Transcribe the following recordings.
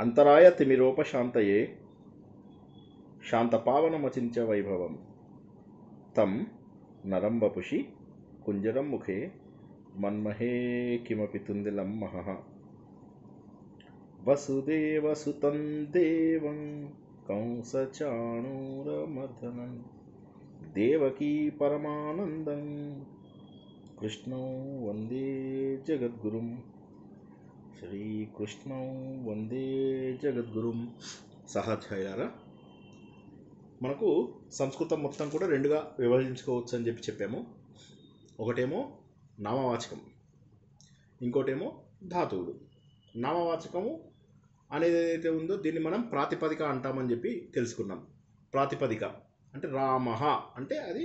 అంతరాయ తిమిరోపశాంతయే శాంతపావనమచింత్య వైభవం తం నరం వపుషి కుంజరం ముఖే మన్మహే కిమపి తుందిలం మహః వసుదేవసుతం దేవం కంసచాణూరమర్దనం దేవకీ పరమానందం కృష్ణం వందే జగద్గురుం శ్రీకృష్ణం వందే జగద్గురుం. సహాధ్యాయారా, మనకు సంస్కృతం మొత్తం కూడా రెండుగా విభజించుకోవచ్చు అని చెప్పాము. ఒకటేమో నామవాచకం, ఇంకోటేమో ధాతువులు. నామవాచకము అనేది ఏదైతే ఉందో దీన్ని మనం ప్రాతిపదిక అంటామని చెప్పి తెలుసుకున్నాం. ప్రాతిపదిక అంటే రామః అంటే అది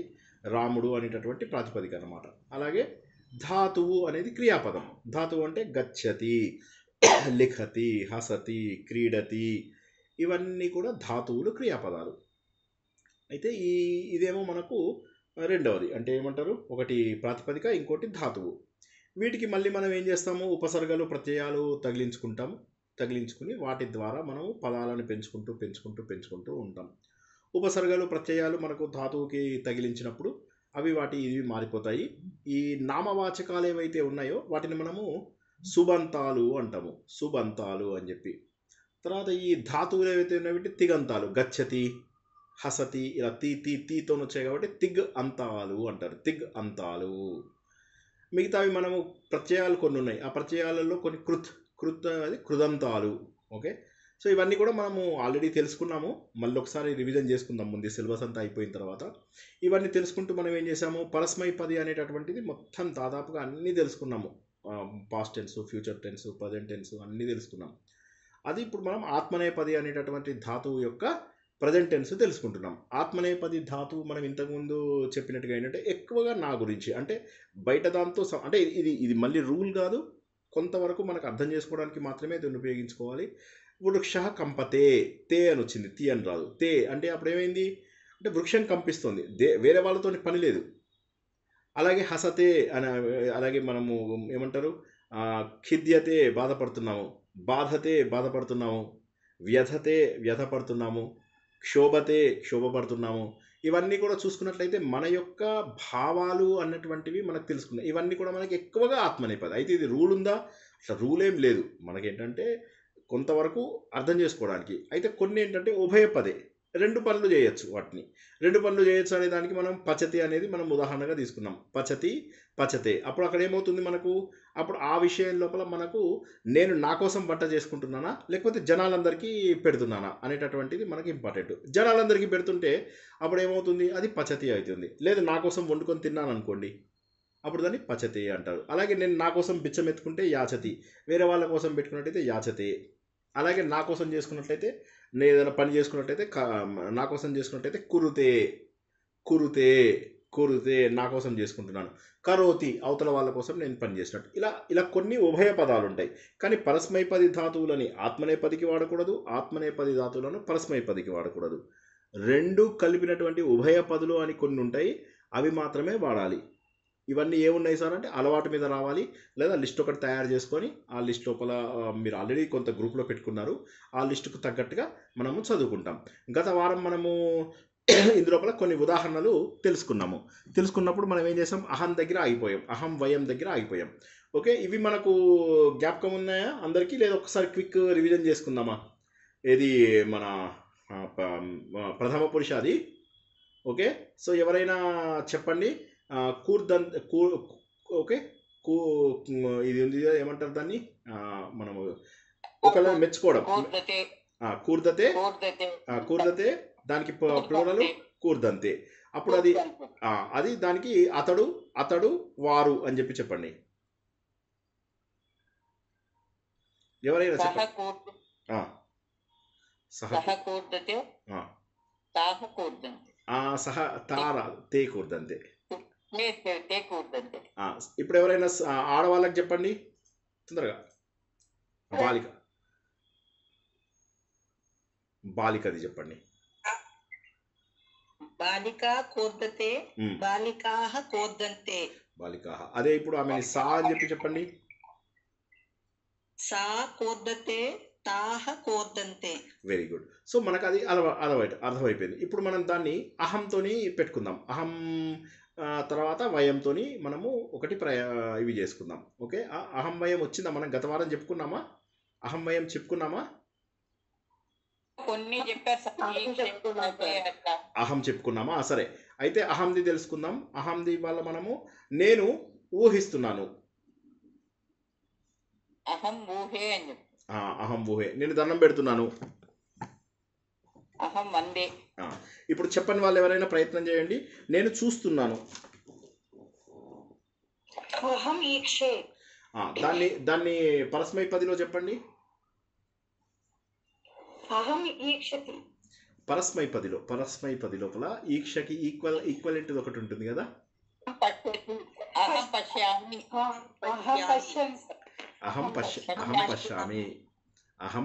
రాముడు అనేటటువంటి ప్రాతిపదిక అన్నమాట. అలాగే ధాతువు అనేది క్రియాపదం. ధాతువు అంటే గచ్చతి, లిఖతి, హసతి, క్రీడతి, ఇవన్నీ కూడా ధాతువులు, క్రియాపదాలు. అయితే ఇదేమో మనకు రెండవది. అంటే ఏమంటారు, ఒకటి ప్రాతిపదిక, ఇంకోటి ధాతువు. వీటికి మళ్ళీ మనం ఏం చేస్తాము, ఉపసర్గలు ప్రత్యయాలు తగిలించుకుని వాటి ద్వారా మనము పదాలను పెంచుకుంటూ ఉంటాం. ఉపసర్గలు ప్రత్యయాలు మనకు ధాతువుకి తగిలించినప్పుడు అవి ఇవి మారిపోతాయి. ఈ నామవాచకాలు ఏవైతే ఉన్నాయో వాటిని మనము సుబంతాలు అంటాము, సుబంతాలు అని చెప్పి. తర్వాత ఈ ధాతువులు ఏవైతే ఉన్నాయో తిగంతాలు, గచ్చతి, హసతి, ఇలా తీతో వచ్చాయి కాబట్టి తిగ్ అంతాలు అంటారు, తిగ్ అంతాలు. మిగతావి మనము ప్రత్యయాలు కొన్ని ఉన్నాయి, ఆ ప్రత్యయాలలో కొన్ని కృత్ అది కృదంతాలు. ఓకే, సో ఇవన్నీ కూడా మనము ఆల్రెడీ తెలుసుకున్నాము. మళ్ళీ ఒకసారి రివిజన్ చేసుకుందాం ముందు సిలబస్ అంతా అయిపోయిన తర్వాత. ఇవన్నీ తెలుసుకుంటూ మనం ఏం చేసాము, పరస్మైపది అనేటటువంటిది మొత్తం దాదాపుగా అన్నీ తెలుసుకున్నాము. Past tense, future tense, present tense అన్నీ తెలుసుకున్నాం. అది ఇప్పుడు మనం ఆత్మనేపది అనేటటువంటి ధాతువు యొక్క ప్రజెంట్ టెన్స్ తెలుసుకుంటున్నాం. ఆత్మనేపది ధాతువు మనం ఇంతకుముందు చెప్పినట్టుగా ఏంటంటే ఎక్కువగా నా గురించి, అంటే బయట దాంతో అంటే ఇది మళ్ళీ రూల్ కాదు, కొంతవరకు మనకు అర్థం చేసుకోవడానికి మాత్రమే దీన్ని ఉపయోగించుకోవాలి. వృక్ష కంపతే, తే అని వచ్చింది, తీ అని రాదు. తే అంటే అప్పుడు ఏమైంది అంటే వృక్షం కంపిస్తుంది, వేరే వాళ్ళతో పని లేదు. అలాగే హసతే అని, అలాగే మనము ఏమంటారు, ఖిద్యతే బాధపడుతున్నాము, బాధతే బాధపడుతున్నాము, వ్యధతే వ్యధపడుతున్నాము, క్షోభతే క్షోభపడుతున్నాము. ఇవన్నీ కూడా చూసుకున్నట్లయితే మన యొక్క భావాలు అన్నటువంటివి మనకు తెలుసుకున్నాయి. ఇవన్నీ కూడా మనకి ఎక్కువగా ఆత్మనేపది. అయితే ఇది రూల్ ఉందా, అట్లా రూల్ ఏం లేదు. మనకేంటంటే కొంతవరకు అర్థం చేసుకోవడానికి. అయితే కొన్ని ఏంటంటే ఉభయపదే, రెండు పనులు చేయొచ్చు. వాటిని రెండు పనులు చేయొచ్చు అనే దానికి మనం పచతి అనేది మనం ఉదాహరణగా తీసుకున్నాం. పచతి, పచతే. అప్పుడు అక్కడ ఏమవుతుంది మనకు, అప్పుడు ఆ విషయం లోపల మనకు నేను నా కోసం వంట చేసుకుంటున్నానా లేకపోతే జనాలందరికీ పెడుతున్నానా అనేటటువంటిది మనకి ఇంపార్టెంట్. జనాలందరికీ పెడుతుంటే అప్పుడు ఏమవుతుంది, అది పచతి అవుతుంది. లేదు నా కోసం వండుకొని తిన్నాను అనుకోండి, అప్పుడు దాన్ని పచతి అంటారు. అలాగే నేను నా కోసం బిచ్చం ఎత్తుకుంటే యాచతి, వేరే వాళ్ళ కోసం పెట్టుకున్నట్టయితే యాచతే. అలాగే నా కోసం చేసుకున్నట్లయితే, నేను ఏదైనా పని చేసుకున్నట్టయితే నా కోసం చేసుకున్నట్టయితే కురుతే, కురుతే కురుతే నా కోసం చేసుకుంటున్నాను. కరోతి అవతల వాళ్ళ కోసం నేను పని చేసినట్టు. ఇలా కొన్ని ఉభయ పదాలు ఉంటాయి. కానీ పరస్మైపది ధాతువులని ఆత్మనేపదికి వాడకూడదు, ఆత్మనేపది ధాతువులను పరస్మైపదికి వాడకూడదు. రెండు కలిపినటువంటి ఉభయ పదులు అని కొన్ని ఉంటాయి, అవి మాత్రమే వాడాలి. ఇవన్నీ ఏమున్నాయి సార్ అంటే అలవాటు మీద రావాలి, లేదా లిస్ట్ ఒకటి తయారు చేసుకొని ఆ లిస్ట్ లోపల మీరు ఆల్రెడీ కొంత గ్రూప్లో పెట్టుకున్నారు, ఆ లిస్టుకు తగ్గట్టుగా మనము చదువుకుంటాం. గత వారం మనము ఇందులోపల కొన్ని ఉదాహరణలు తెలుసుకున్నప్పుడు మనం ఏం చేసాం, అహం దగ్గర ఆగిపోయాం, అహం వయం దగ్గర ఆగిపోయాం. ఓకే, ఇవి మనకు జ్ఞాపకం ఉన్నాయా అందరికీ, లేదా ఒకసారి క్విక్ రివిజన్ చేసుకుందామా? ఏది మన ప్రథమ పురుషాది. ఓకే, సో ఎవరైనా చెప్పండి. ఓకే, ఇది ఉంది ఏమంటారు దాన్ని, మనము ఒకళ్ళని మెచ్చుకోవడం. కూర్దతే దానికి ప్లూరల్ కూర్దంతే. అప్పుడు అది దానికి అతడు వారు అని చెప్పండి. ఎవరైనా చెప్పండి. సహ తారా తే కూర్దంతే. ఇప్పుడు ఎవరైనా ఆడవాళ్ళకి చెప్పండి తొందరగా. బాలికది చెప్పండి. బాలికా కూర్దతే, బాలికాః కూర్దంతే. బాలికాః. అదే ఇప్పుడు ఆమె సా అని చెప్పండి. సా కూర్దతే తాహ కోర్దంతే. Very good. సో మనకు అది అర్థమైపోయింది. ఇప్పుడు మనం దాన్ని అహంతోని పెట్టుకుందాం. అహం తర్వాత వయంతోని మనము ఒకటి ఇవి చేసుకుందాం. ఓకే, అహం వయం వచ్చిందా? మనం గత వారం చెప్పుకున్నామా? అహం వయం చెప్పుకున్నామా? కొన్ని చెప్పారు సార్, అహం చెప్పుకున్నామా? సరే, అయితే అహంది తెలుసుకుందాం. అహంది వల్ల మనము నేను ఊహిస్తున్నాను. అహం ఊహే అని చెప్పి. అహం ఊహే. నేను దండం పెడుతున్నాను. అహం వందే. ఇప్పుడు చెప్పని వాళ్ళు ఎవరైనా ప్రయత్నం చేయండి. నేను చూస్తున్నాను. అహం ఈక్షే. దాన్ని పరస్మైపదిలో చెప్పండి. అహం ఈక్షతి. పరస్మైపది లోపల ఈక్షకి ఈక్వలెంట్ ఒకటి ఉంటుంది కదా. అహం పశ్యామి. అహం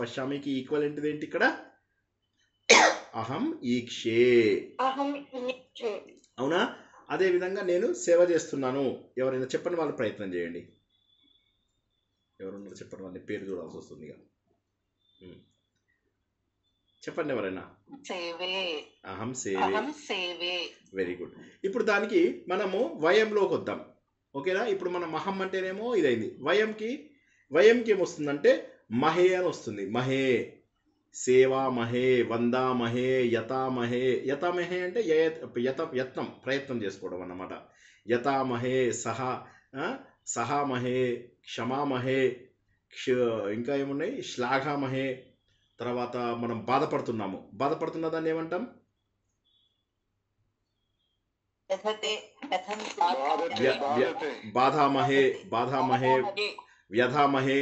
పశ్యామికి ఈక్వలెంట్ ఏంటి ఇక్కడ? అహం ఈక్షే. అవునా? అదే విధంగా నేను సేవ చేస్తున్నాను. ఎవరైనా చెప్పని వాళ్ళు ప్రయత్నం చేయండి. ఎవరున్నారు చెప్పండి, వాళ్ళని పేరు చూడాల్సి వస్తుంది ఇక. చెప్పండి ఎవరైనా. అహం సేవే. Very good. ఇప్పుడు దానికి మనము వయంలోకి వద్దాం. ఓకేనా? ఇప్పుడు మనం అహం అంటేనేమో ఇదైంది. వయంకి ఏమొస్తుందంటే మహే అని వస్తుంది. మహే, సేవామహే, వందామహే, యతామహే అంటే యత్నం, ప్రయత్నం చేసుకోవడం అన్నమాట. యతామహే, సహామహే, క్షమామహే, ఇంకా ఏమున్నాయి, శ్లాఘామహే. తర్వాత మనం బాధపడుతున్న దాన్ని ఏమంటాం? బాధామహే, వ్యధామహే.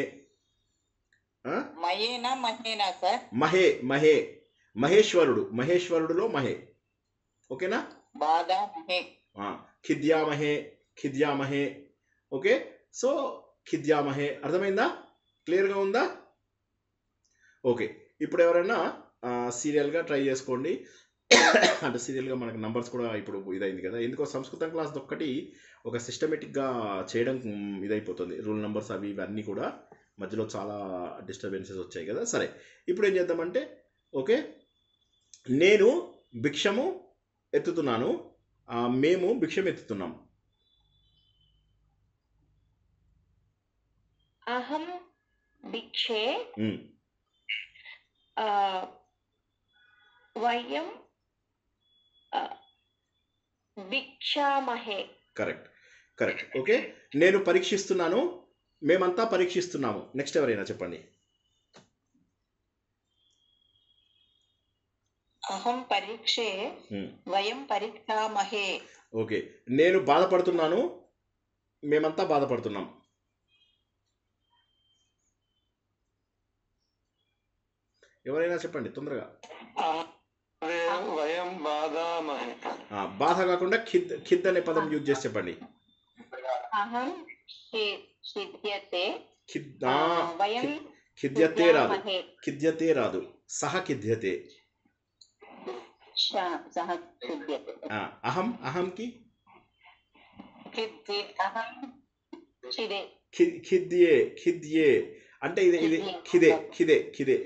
మహే మహేశ్వరుడులో మహే. ఓకేనా? ఖిద్యామహే. ఓకే, సో ఖిద్యామహే. అర్థమైందా? క్లియర్గా ఉందా? ఓకే, ఇప్పుడు ఎవరైనా సీరియల్గా ట్రై చేసుకోండి. అంటే సీరియల్గా మనకు నంబర్స్ కూడా ఇప్పుడు ఇదైంది కదా. ఎందుకో సంస్కృతం క్లాస్ ఒక్కటి ఒక సిస్టమేటిక్గా చేయడం ఇదైపోతుంది. రూల్ నెంబర్స్ అవి ఇవన్నీ కూడా మధ్యలో చాలా డిస్టర్బెన్సెస్ వచ్చాయి కదా. సరే, ఇప్పుడు ఏం చేద్దామంటే, ఓకే, నేను భిక్షము ఎత్తుతున్నాను, మేము భిక్షం ఎత్తుతున్నాం. అహం భిక్షే, వయం భిక్షామహే. కరెక్ట్. ఓకే, నేను పరీక్షిస్తున్నాను, మేమంతా పరీక్షిస్తున్నాము. నెక్స్ట్ ఎవరైనా చెప్పండి. అహం పరీక్షే, వయం పరీక్షామహే. ఓకే, నేను బాధపడుతున్నాను, మేమంతా బాధపడుతున్నాం. ఎవరైనా చెప్పండి తొందరగా. బాధ కాకుండా ఖిద్ అనే పదం యూజ్ చేసి చెప్పండి. అహం ఖిద్యతే రాదు, సహ ఖిద్యతే. అహంకి ఖిద్యే అంటే ఇది ఖిదే.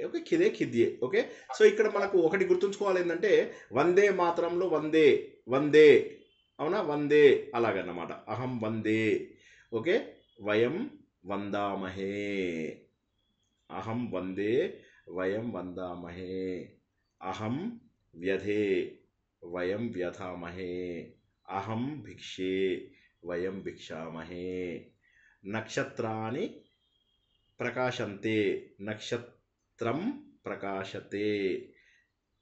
ఓకే, ఖిద్యే. ఓకే, సో ఇక్కడ మనకు ఒకటి గుర్తుంచుకోవాలి ఏంటంటే, వందే మాత్రంలో వందే, అవునా? వందే అలాగన్నమాట. అహం వందే. ఓకే, వయం వందామహే. అహం వందే, వయం వందామహే. అహం వ్యధే, వయం వ్యధామహే. అహం భిక్షే, వయం భిక్షామహే. నక్షత్రాన్ని ప్రకాశంతే, నక్షత్రం ప్రకాశతే.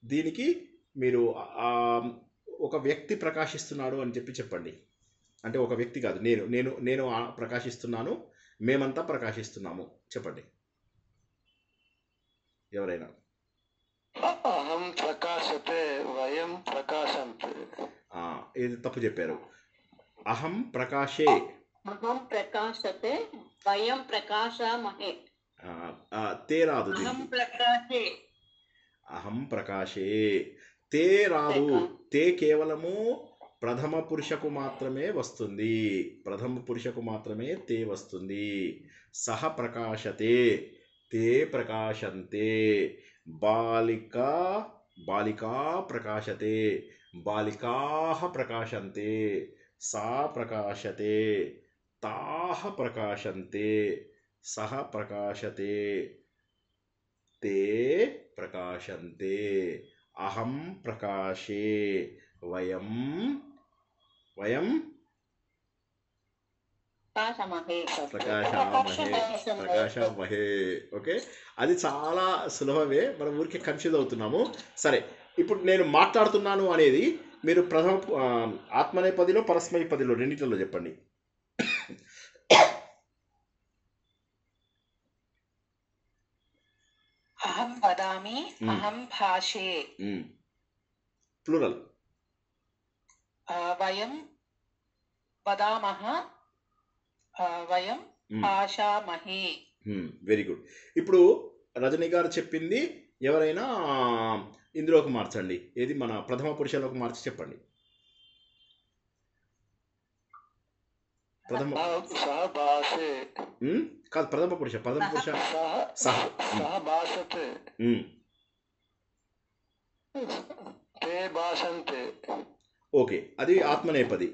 దీనికి మీరు ఒక వ్యక్తి ప్రకాశిస్తున్నాడు అని చెప్పండి. అంటే ఒక వ్యక్తి కాదు, నేను ప్రకాశిస్తున్నాను, మేమంతా ప్రకాశిస్తున్నాము. చెప్పండి ఎవరైనా. అహం ప్రకాశతే, వయం ప్రకాశంతే. ఇది తప్పు చెప్పారు. అహం ప్రకాశే, అహం ప్రకాశతే, వయం ప్రకాశమహే. తే రాదు. అహం ప్రకాశే, తే రాదు. తే కేవలము ప్రథమ పురుషకు మాత్రమే వస్తుంది. తే వస్తుంది. సహ ప్రకాశతే, తే ప్రకాశంతే. బాలికా బాలికా ప్రకాశతే, బాలికాః ప్రకాశంతే, సా ప్రకాశతే, తాః ప్రకాశంతే, సః ప్రకాశతే, తే ప్రకాశంతే, అహం ప్రకాశే, వయం వయం ప్రకాశమహే. ఓకే, అది చాలా సులభమే, మనం ఊరికే కన్ఫ్యూజ్ అవుతున్నాము. సరే, ఇప్పుడు నేను మాట్లాడుతున్నాను అనేది మీరు ప్రథమ ఆత్మనేపదిలో పరస్మైపదిలో రెండిట్లలో చెప్పండి. అహం వదామి, అహం భాషే. ప్లూరల్. వయం వదామః, వయం భాషామహే. Very good. ఇప్పుడు రజనీ గారు చెప్పింది ఎవరైనా ఇందులోకి మార్చండి. ఏది మన ప్రథమ పురుషంలోకి మార్చి చెప్పండి. ప్రథమ కాదు, ప్రథమ పురుష సహ. ఓకే, అది ఆత్మనేపది.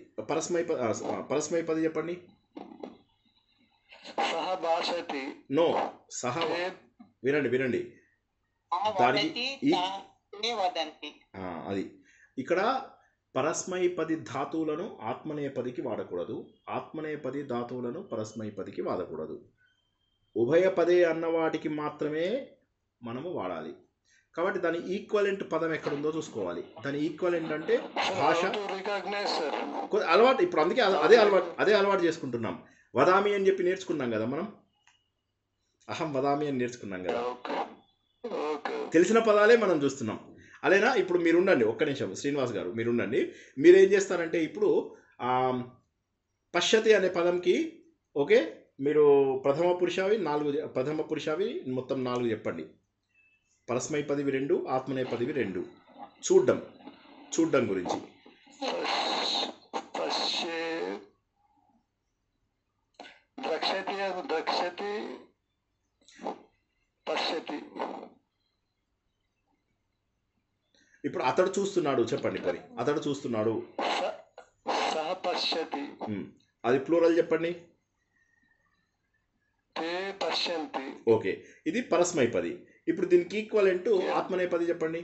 పరస్మైపది చెప్పండి. నో, సహ. వినండి దానికి అది ఇక్కడ పరస్మైపది ధాతువులను ఆత్మనేపదికి వాడకూడదు, ఆత్మనేపది ధాతువులను పరస్మైపదికి వాడకూడదు. ఉభయపదే అన్న వాటికి మాత్రమే మనము వాడాలి. కాబట్టి దాని ఈక్వలెంట్ పదం ఎక్కడుందో చూసుకోవాలి. దాని ఈక్వలెంట్ అంటే భాష అలవాటు. ఇప్పుడు అందుకే అదే అలవాటు చేసుకుంటున్నాం. వదామి అని చెప్పి నేర్చుకున్నాం కదా మనం, అహం వదామి అని నేర్చుకున్నాం కదా, తెలిసిన పదాలే మనం చూస్తున్నాం. అలేనా? ఇప్పుడు మీరుండండి ఒక్క నిమిషం, శ్రీనివాస్ గారు మీరుండండి. మీరేం చేస్తారంటే ఇప్పుడు పశ్యతి అనే పదంకి ఓకే, మీరు ప్రథమ పురుషావి మొత్తం 4 చెప్పండి. పరస్మైపదివి 2, ఆత్మనేపదివి 2. చూడ్డం గురించి. ఇప్పుడు అతడు చూస్తున్నాడు చెప్పండి. మరి అతడు చూస్తున్నాడు, అది ప్లూరల్ చెప్పండి. ఓకే, ఇది పరస్మైపది. ఇప్పుడు దీనికి ఈక్వలెంట్ ఆత్మనేపది చెప్పండి.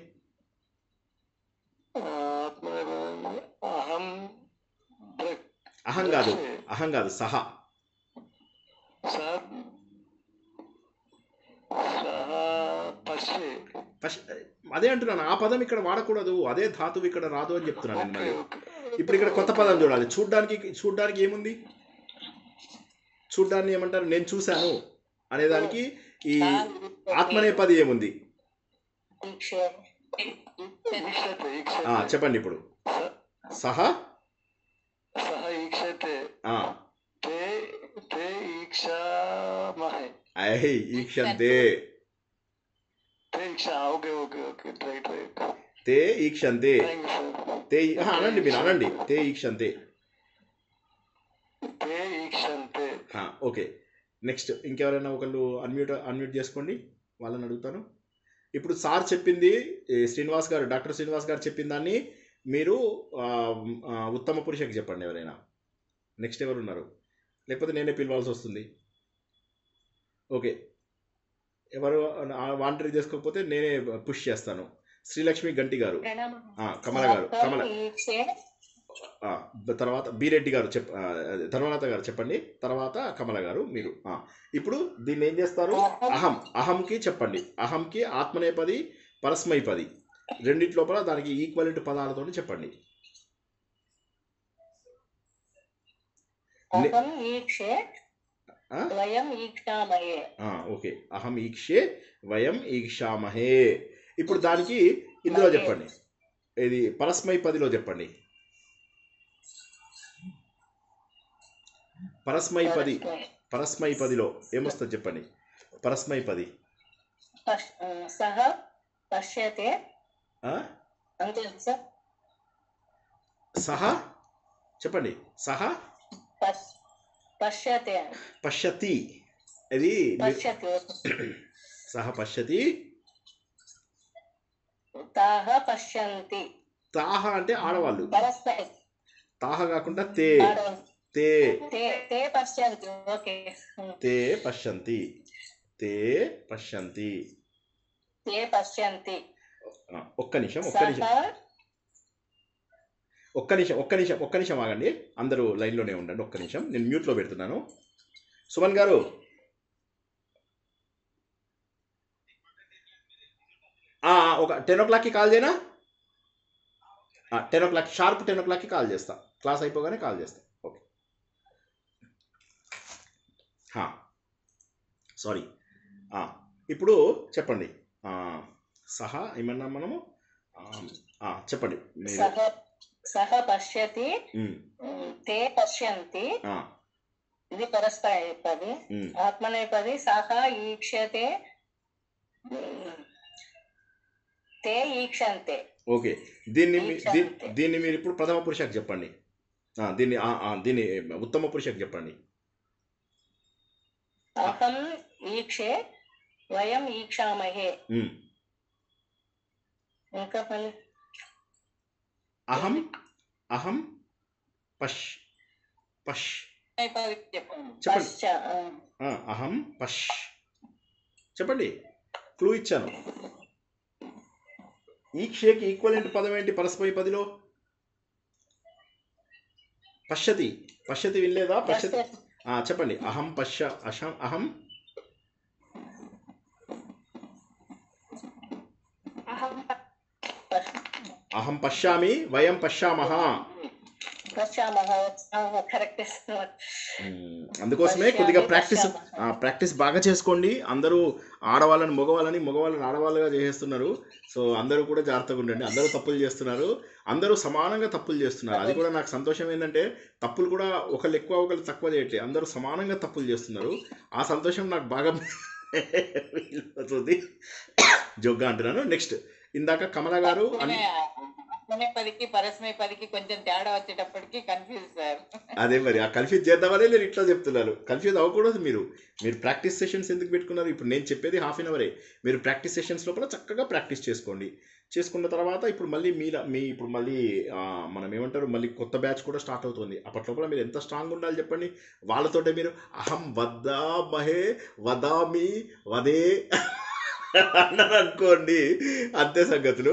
అహం కాదు, సహ. అదే అంటున్నాను, ఆ పదం ఇక్కడ వాడకూడదు, అదే ధాతువు ఇక్కడ రాదు అని చెప్తున్నాను నేను. మరి ఇప్పుడు ఇక్కడ కొత్త పదం చూడాలి. చూడ్డానికి ఏముంది? చూడ్డాన్ని ఏమంటారు? నేను చూశాను అనేదానికి ఈ ఆత్మనేపది ఏముంది? చెప్పండి ఇప్పుడు. సహ ఈక్షంతే, తే ఈక్షంతే, అనండి మీరు అనండి, తే ఈక్షంతే. ఓకే, నెక్స్ట్ ఇంకెవరైనా ఒకళ్ళు అన్మ్యూట్ చేసుకోండి, వాళ్ళని అడుగుతాను. ఇప్పుడు సార్ చెప్పింది డాక్టర్ శ్రీనివాస్ గారు చెప్పిన దాన్ని మీరు ఉత్తమ పురుషకి చెప్పండి ఎవరైనా. నెక్స్ట్ ఎవరు ఉన్నారు? లేకపోతే నేనే పిలవాల్సి వస్తుంది. ఓకే, ఎవరు వాంటరీ చేసుకోకపోతే నేనే పుష్ చేస్తాను. శ్రీలక్ష్మి గంటి గారు, కమల గారు, తర్వాత బిరెడ్డి గారు ధర్మనాథ గారు చెప్పండి, తర్వాత కమల గారు మీరు. ఇప్పుడు దీన్ని ఏం చేస్తారు? అహంకి చెప్పండి. అహంకి ఆత్మనేపది పరస్మైపది రెండింటి లోపల దానికి ఈక్వలెంట్ పదాలతో చెప్పండి. ఓకే, అహం ఈక్షే వయం ఈక్షామహే. ఇప్పుడు దానికి ఇందులో చెప్పండి, ఇది పరస్మైపదిలో చెప్పండి. పరస్మైపదిలో ఏమొస్తుంది చెప్పండి. పరస్మైపది సహ చెప్పండి. సహ పశ్యతి ఇది పశ్యతి సహ పశ్యతి, తాహ పశ్యంతి. తాహ అంటే ఆడవాళ్ళు, పరస్పర తాహ కాకుండా తే, ఆడవాళ్ళు. తే తే పశ్యంతి. ఓకే. తే పశ్యంతి, తే పశ్యంతి. తే పశ్యంతి. ఒక్క నిమిషం ఒక్క నిమిషం ఒక్క నిమిషం ఒక్క నిమిషం ఒక్క నిమిషం ఆగండి, అందరూ లైన్లోనే ఉండండి. ఒక్క నిమిషం నేను మ్యూట్లో పెడుతున్నాను. సుమన్ గారు, ఒక 10 o'clockకి కాల్ చేయనా? 10 o'clock షార్ప్, 10 o'clockకి కాల్ చేస్తా. క్లాస్ అయిపోగానే కాల్ చేస్తా. Okay, sorry. ఇప్పుడు చెప్పండి, సహా ఏమన్నా మనము, చెప్పండి మీరు. సహ పశ్యతి, తే పశ్యంతి, ఇది పరస్పరపది. ఆత్మనేపది సహ ఈక్షతే, తే ఈక్షంతే. ఓకే, దీన్ని మీరు ఇప్పుడు ప్రథమ పురుషకు చెప్పండి. దీన్ని ఉత్తమ పురుషకు చెప్పండి. అహం ఈక్షే, వయం ఈక్షామహే. ఇంకా మళ్ళీ అహం అహం పష్ పష్ చెప్పండి. అహం పష్ చెప్పండి, క్లూ ఇచ్చాను. ఈక్షేకి ఈక్వలెంట్ పదం ఏంటి పరస్పరి పదిలో? పశ్యతి. పశ్యతి వినలేదా? పశ్యతి చెప్పండి. అహం అహం పశ్యామి, వయం పశ్యామః. అందుకోసమే కొద్దిగా ప్రాక్టీస్ బాగా చేసుకోండి. అందరూ ఆడవాళ్ళని మగవాళ్ళని ఆడవాళ్ళుగా చేసేస్తున్నారు. సో అందరూ కూడా జాగ్రత్తగా ఉండండి. అందరూ తప్పులు చేస్తున్నారు, అందరూ సమానంగా తప్పులు చేస్తున్నారు. అది కూడా నాకు సంతోషం ఏంటంటే తప్పులు కూడా ఒకళ్ళు ఎక్కువ ఒకళ్ళు తక్కువ చేయట్లేదు, అందరూ సమానంగా తప్పులు చేస్తున్నారు. ఆ సంతోషం నాకు బాగా అవుతుంది. జోగ్గా అంటున్నాను. నెక్స్ట్, ఇందాక కమల గారు పదికి పరస్మయ పదికి కొంచెం తేడా వచ్చేటప్పటికి కన్ఫ్యూజ్ సార్. అదే మరి ఆ కన్ఫ్యూజ్ చేద్దామని నేను ఇట్లా చెప్తున్నాను. కన్ఫ్యూజ్ అవ్వకూడదు. మీరు ప్రాక్టీస్ సెషన్స్ ఎందుకు పెట్టుకున్నారు? ఇప్పుడు నేను చెప్పేది ½ an hour. మీరు ప్రాక్టీస్ సెషన్స్ లోపల చక్కగా ప్రాక్టీస్ చేసుకోండి. చేసుకున్న తర్వాత ఇప్పుడు మళ్ళీ ఇప్పుడు మళ్ళీ మనం ఏమంటారు, మళ్ళీ కొత్త బ్యాచ్ కూడా స్టార్ట్ అవుతుంది. అప్పట్లోపల మీరు ఎంత స్ట్రాంగ్ ఉండాలి చెప్పండి. వాళ్ళతోటే మీరు అహం వదామహే, వదామి, వదే అన్నారు అనుకోండి, అంతే సంగతులు.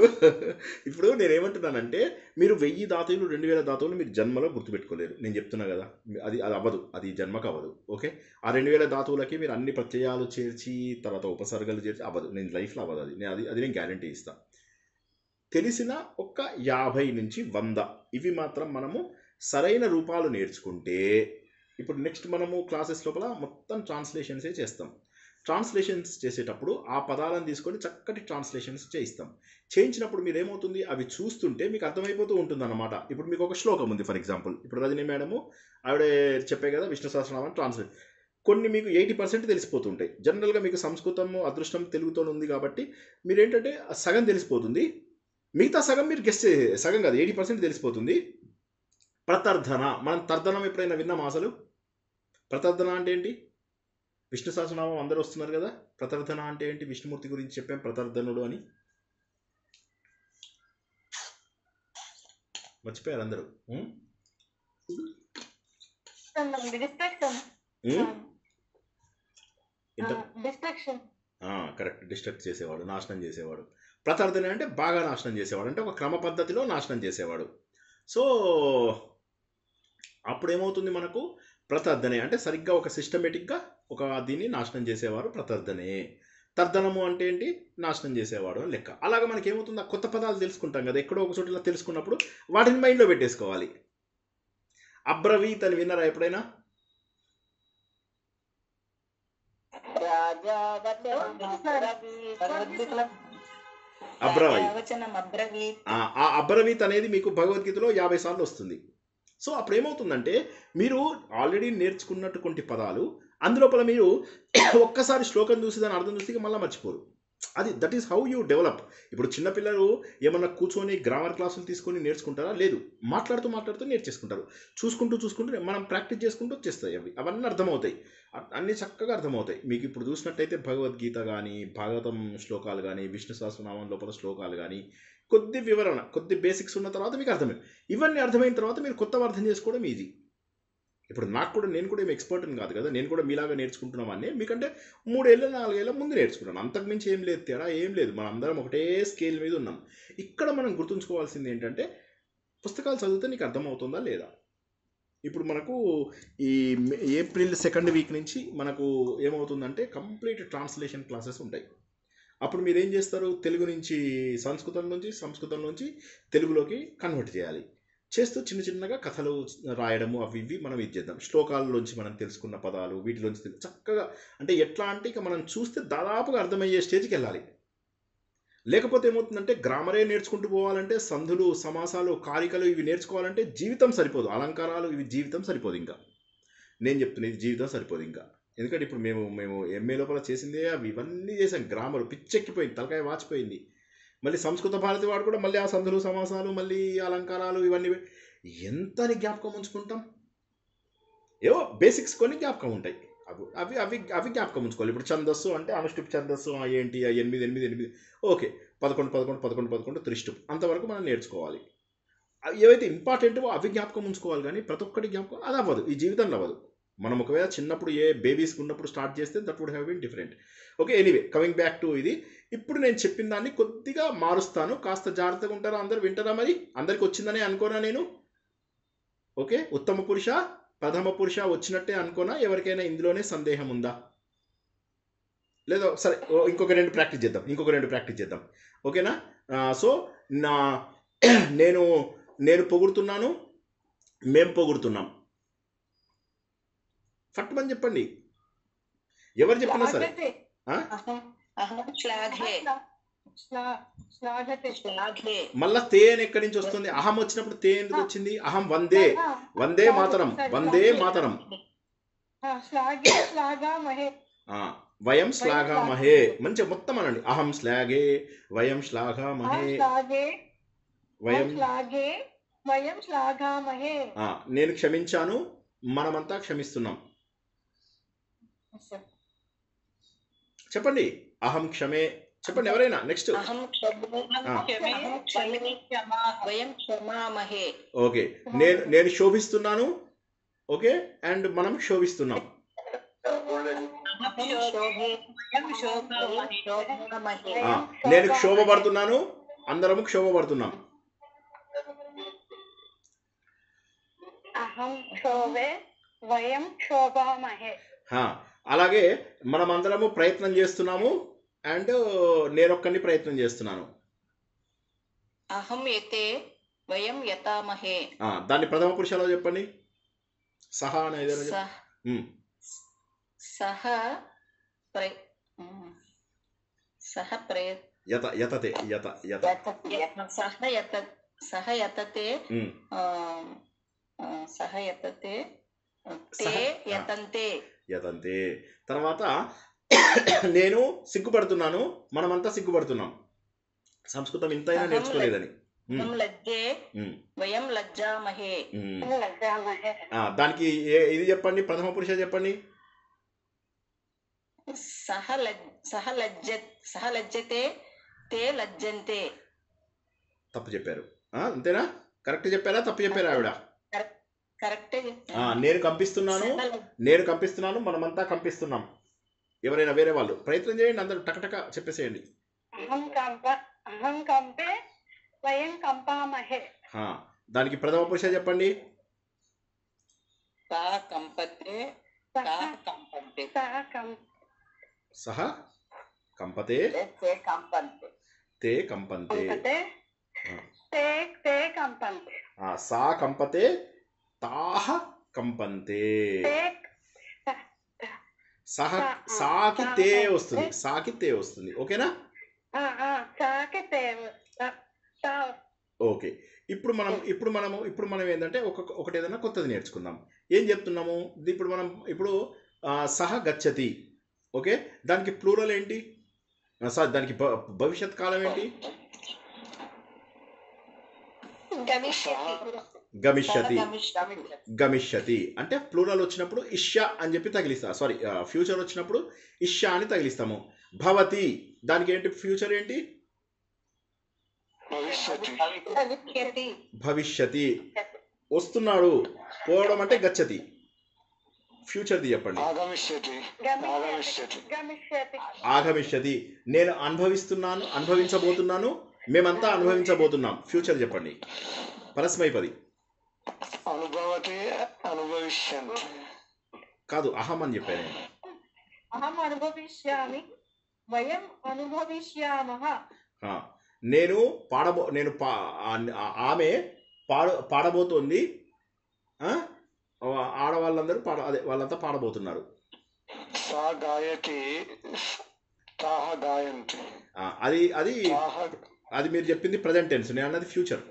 ఇప్పుడు నేనేమంటున్నానంటే మీరు 1000 ధాతువులు 2000 ధాతువులు మీరు జన్మలో గుర్తుపెట్టుకోలేరు. నేను చెప్తున్నా కదా, అది అవ్వదు, అది జన్మకు అవ్వదు. ఓకే, ఆ 2000 ధాతువులకి మీరు అన్ని ప్రత్యయాలు చేర్చి తర్వాత ఉపసర్గలు చేర్చి అవ్వదు. నేను లైఫ్లో అవ్వదు అది. నేను గ్యారంటీ ఇస్తాను. తెలిసిన ఒక 50 నుంచి 100 ఇవి మాత్రం మనము సరైన రూపాలు నేర్చుకుంటే, ఇప్పుడు నెక్స్ట్ మనము క్లాసెస్ లోపల మొత్తం ట్రాన్స్లేషన్సే చేస్తాం. ట్రాన్స్లేషన్స్ చేసేటప్పుడు ఆ పదాలను తీసుకొని చక్కటి ట్రాన్స్లేషన్స్ చేయిస్తాం. చేయించినప్పుడు మీరు ఏమవుతుంది, అవి చూస్తుంటే మీకు అర్థమైపోతూ ఉంటుంది అన్నమాట. ఇప్పుడు మీకు ఒక శ్లోకం ఉంది, ఫర్ ఎగ్జాంపుల్ ఇప్పుడు రజనీ మేడము ఆవిడే చెప్పే కదా విష్ణు సహస్రనామం ట్రాన్స్లేట్, కొన్ని మీకు 80% తెలిసిపోతుంటాయి. జనరల్గా మీకు సంస్కృతము అదృష్టం తెలుగుతో ఉంది కాబట్టి మీరేంటంటే సగం తెలిసిపోతుంది, మిగతా సగం మీరు గెస్ట్ సగం కాదు 80% తెలిసిపోతుంది. ప్రతర్ధన, మనం తర్ధనం ఎప్పుడైనా విన్నామా అసలు? ప్రతర్ధన అంటే ఏంటి? విష్ణు సహస్రనామం అందరూ వస్తున్నారు కదా, ప్రతర్ధన అంటే ఏంటి? విష్ణుమూర్తి గురించి చెప్పాం ప్రతర్ధనుడు అని, మర్చిపోయారు అందరూ. కరెక్ట్, డిస్ట్రక్ట్ చేసేవాడు, నాశనం చేసేవాడు. ప్రతర్ధన అంటే బాగా నాశనం చేసేవాడు, అంటే ఒక క్రమ పద్ధతిలో నాశనం చేసేవాడు. సో అప్పుడు ఏమవుతుంది మనకు, ప్రతర్ధనే అంటే సరిగ్గా ఒక సిస్టమేటిక్గా ఒక దీన్ని నాశనం చేసేవారు ప్రతర్ధనే. తర్ధనము అంటే ఏంటి? నాశనం చేసేవాడు అని లెక్క. అలాగా మనకి ఏమవుతుంది, కొత్త పదాలు తెలుసుకుంటాం కదా, ఎక్కడో ఒక చోట్ల తెలుసుకున్నప్పుడు వాటిని మైండ్లో పెట్టేసుకోవాలి. అబ్రవీత్ అని విన్నారా ఎప్పుడైనా? ఆ అబ్రవీత్ అనేది మీకు భగవద్గీతలో 50 సార్లు వస్తుంది. సో అప్పుడు ఏమవుతుందంటే మీరు ఆల్రెడీ నేర్చుకున్నటువంటి పదాలు అందులోపల మీరు ఒక్కసారి శ్లోకం చూసి దాని అర్థం చూసి మళ్ళీ మర్చిపోరు. That is how you develop. ఇప్పుడు చిన్నపిల్లలు ఏమన్నా కూర్చొని గ్రామర్ క్లాసులు తీసుకొని నేర్చుకుంటారా? లేదు, మాట్లాడుతూ నేర్చేసుకుంటారు. చూసుకుంటూ మనం ప్రాక్టీస్ చేసుకుంటూ వచ్చేస్తాయి. అవన్నీ అర్థమవుతాయి, అన్నీ చక్కగా అర్థమవుతాయి. మీకు ఇప్పుడు చూసినట్టయితే భగవద్గీత కానీ, భాగవతం శ్లోకాలు కానీ, విష్ణు సహస్రనామం లోపల శ్లోకాలు కానీ, కొద్ది వివరణ, కొద్ది బేసిక్స్ ఉన్న తర్వాత మీకు అర్థమైంది. ఇవన్నీ అర్థమైన తర్వాత మీరు కొత్తవి అర్థం చేసుకోవడం ఈజీ. ఇప్పుడు నేను కూడా ఏం ఎక్స్పర్ట్ అని కాదు కదా, నేను కూడా మీలాగా నేర్చుకుంటున్నామని. మీకంటే 3 ఏళ్ళు 4 ఏళ్ళ ముందు నేర్చుకున్నాను, అంతకుమించి ఏం లేదు, తేడా ఏం లేదు. మనం అందరం ఒకటే స్కేల్ మీద ఉన్నాం. ఇక్కడ మనం గుర్తుంచుకోవాల్సింది ఏంటంటే, పుస్తకాలు చదివితే నీకు అర్థమవుతుందా లేదా. ఇప్పుడు మనకు ఈ ఏప్రిల్ 2nd వీక్ నుంచి మనకు ఏమవుతుందంటే కంప్లీట్ ట్రాన్స్లేషన్ క్లాసెస్ ఉంటాయి. అప్పుడు మీరు ఏం చేస్తారు, తెలుగు నుంచి సంస్కృతం నుంచి తెలుగులోకి కన్వర్ట్ చేయాలి. చేస్తూ చిన్నగా కథలు రాయడము అవి ఇవి మనం చేద్దాం. శ్లోకాలలోంచి మనం తెలుసుకున్న పదాలు వీటిలోంచి చక్కగా, అంటే ఎట్లా అంటే ఇక మనం చూస్తే దాదాపుగా అర్థమయ్యే స్టేజ్కి వెళ్ళాలి. లేకపోతే ఏమవుతుందంటే, గ్రామరే నేర్చుకుంటూ పోవాలంటే సంధులు, సమాసాలు, కారికలు ఇవి నేర్చుకోవాలంటే జీవితం సరిపోదు. అలంకారాలు ఇవి జీవితం సరిపోదు. ఇంకా నేను చెప్తున్నా, ఇది జీవితం సరిపోదు ఇంకా. ఎందుకంటే ఇప్పుడు మేము ఎంఏ లోపల చేసిందే ఇవన్నీ చేసాం. గ్రామర్ పిచ్చెక్కిపోయింది, తలకాయ వాచిపోయింది. మళ్ళీ సంస్కృత భారతి వాడు కూడా మళ్ళీ ఆ సంధులు, సమాసాలు, మళ్ళీ అలంకారాలు ఇవన్నీ ఎంతని జ్ఞాపకం ఉంచుకుంటాం. ఏవో బేసిక్స్ కొన్ని జ్ఞాపకం ఉంటాయి, అవి అవి అవి జ్ఞాపకం ఉంచుకోవాలి. ఇప్పుడు ఛందస్సు అంటే అనుష్టుప్ ఛందస్సు ఏంటి, 8 ఓకే, 11 త్రిష్టుప్ అంతవరకు మనం నేర్చుకోవాలి. ఏవైతే ఇంపార్టెంటో అవి జ్ఞాపకం ఉంచుకోవాలి. కానీ ప్రతి ఒక్కటి జ్ఞాపకం అది అవ్వదు, ఈ జీవితంలో అవ్వదు. మనం ఒకవేళ చిన్నప్పుడు ఏ బేబీస్కి ఉన్నప్పుడు స్టార్ట్ చేస్తే that would have been different. Okay, anyway coming back to ఇది. ఇప్పుడు నేను చెప్పిన దాన్ని కొద్దిగా మారుస్తాను, కాస్త జాగ్రత్తగా ఉంటారా? అందరు వింటారా? మరి అందరికి వచ్చిందనే అనుకోనా నేను? ఓకే, ఉత్తమ పురుష, ప్రథమ పురుష వచ్చినట్టే అనుకోనా? ఎవరికైనా ఇందులోనే సందేహం ఉందా? లేదా సరే, ఇంకొక 2 ప్రాక్టీస్ చేద్దాం. ఓకేనా? సో నేను పొగుడుతున్నాను, మేము పొగుడుతున్నాం. ఫట్మని చెప్పండి, ఎవరు చెప్పినా సరే. మళ్ళా తే అని ఎక్కడి నుంచి వస్తుంది? అహం వచ్చినప్పుడు తే ఎందుకు వచ్చింది? అహం వందే మాతరం. వయం శ్లాఘామహే. మంచి మొత్తం అనండి. అహం శ్లాఘే, వయం శ్లాఘామహే, నేను క్షమించాను, మనమంతా క్షమిస్తున్నాం. చెప్పండి, అహం క్షమే. చెప్పండి ఎవరైనా. నెక్స్ట్ ఓకే, నేను శోభిస్తున్నాను. ఓకే, అండ్ మనం శోభిస్తున్నాం. నేను క్షోభపడుతున్నాను, అందరము క్షోభపడుతున్నాం. అలాగే మనమందరము ప్రయత్నం చేస్తున్నాము, అండ్ నేనొక్కడిని ప్రయత్నం చేస్తున్నాను. అహం యతే వయం యతామహే. దాన్ని ప్రథమ పురుషాలో చెప్పండి. సహా అనేది యతతే. యతంతే. తర్వాత నేను సిగ్గుపడుతున్నాను, మనమంతా సిగ్గుపడుతున్నాం. సంస్కృతం ఇంతైనా నేర్చుకోలేదని. దానికి ఇది చెప్పండి, ప్రథమ పురుష చెప్పండి. తప్పు చెప్పారు. అంతేనా? కరెక్ట్ చెప్పారా? తప్పు చెప్పారా ఆవిడ? నేను కంపిస్తున్నాను, మనమంతా కంపిస్తున్నాం. ఎవరైనా వేరే వాళ్ళు ప్రయత్నం చేయండి, అందరూ టకటక చెప్పేసేయండి. దానికి ప్రథమ పురుష చెప్పండి. సహ కంపతే తే కంపంతే. సా కంపతే తాహ కంపంతే. సాకి తే వస్తుంది. ఓకేనా? ఓకే, ఇప్పుడు మనం ఏంటంటే ఒకటి ఏదైనా కొత్తది నేర్చుకుందాం. ఏం చెప్తున్నాము ఇప్పుడు మనం? సహ గచ్చతి. ఓకే, దానికి ప్లూరల్ ఏంటి? సార్ దానికి భవిష్యత్ కాలం ఏంటి? గమిష్యతి. గమిష్యతి అంటే ప్లూరల్ వచ్చినప్పుడు ఇష్యా అని చెప్పి తగిలిస్తా, సారీ ఫ్యూచర్ వచ్చినప్పుడు ఇష్యా అని తగిలిస్తాము. భవతి దానికి ఏంటి ఫ్యూచర్ ఏంటి? భవిష్యతి. వస్తున్నాడు, పోవడం అంటే గచ్చతి. ఫ్యూచర్ది చెప్పండి. ఆగమిష్యతి. నేను అనుభవిస్తున్నాను, అనుభవించబోతున్నాను, మేమంతా అనుభవించబోతున్నాం. ఫ్యూచర్ చెప్పండి. పరస్మైపది కాదు, అహం అని చెప్పాను నేను. అహం అనుభవిష్యామి, వయం అనుభవిష్యామః. నేను ఆమె పాడబోతోంది, ఆడవాళ్ళందరూ అదే వాళ్ళంతా పాడబోతున్నారు. అది అది అది మీరు చెప్పింది ప్రజెంట్ టెన్స్, నేను అన్నది ఫ్యూచర్.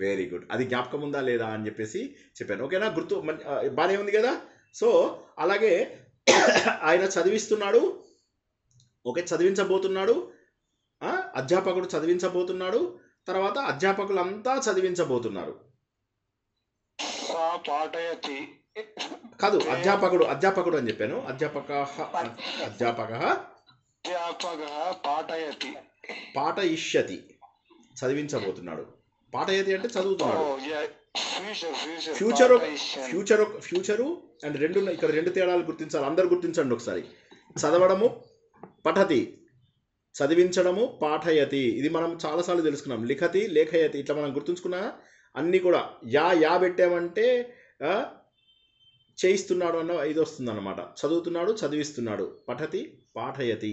Very good. అది జ్ఞాపకం ఉందా లేదా అని చెప్పేసి చెప్పాను. ఓకేనా? గుర్తు బాగానే ఉంది కదా? సో అలాగే ఆయన చదివిస్తున్నాడు, ఓకే, చదివించబోతున్నాడు, అధ్యాపకుడు చదివించబోతున్నాడు, తర్వాత అధ్యాపకులంతా చదివించబోతున్నారు. కాదు, అధ్యాపకుడు అని చెప్పాను. అధ్యాపక పాఠయిష్యతి, చదివించబోతున్నాడు. పాఠయతి అంటే చదువుతున్నాడు. ఫ్యూచరు అండ్ రెండు ఇక్కడ రెండు తేడాలు గుర్తించాలి. అందరు గుర్తించండి ఒకసారి. చదవడము పఠతి, చదివించడము పాఠయతి. ఇది మనం చాలాసార్లు తెలుసుకున్నాం. లిఖతి, లేఖయతి, ఇట్లా మనం గుర్తుంచుకున్నా అన్నీ కూడా యా పెట్టామంటే చేయిస్తున్నాడు అన్న ఇది వస్తుంది అన్నమాట. చదువుతున్నాడు, చదివిస్తున్నాడు. పఠతి, పాఠయతి.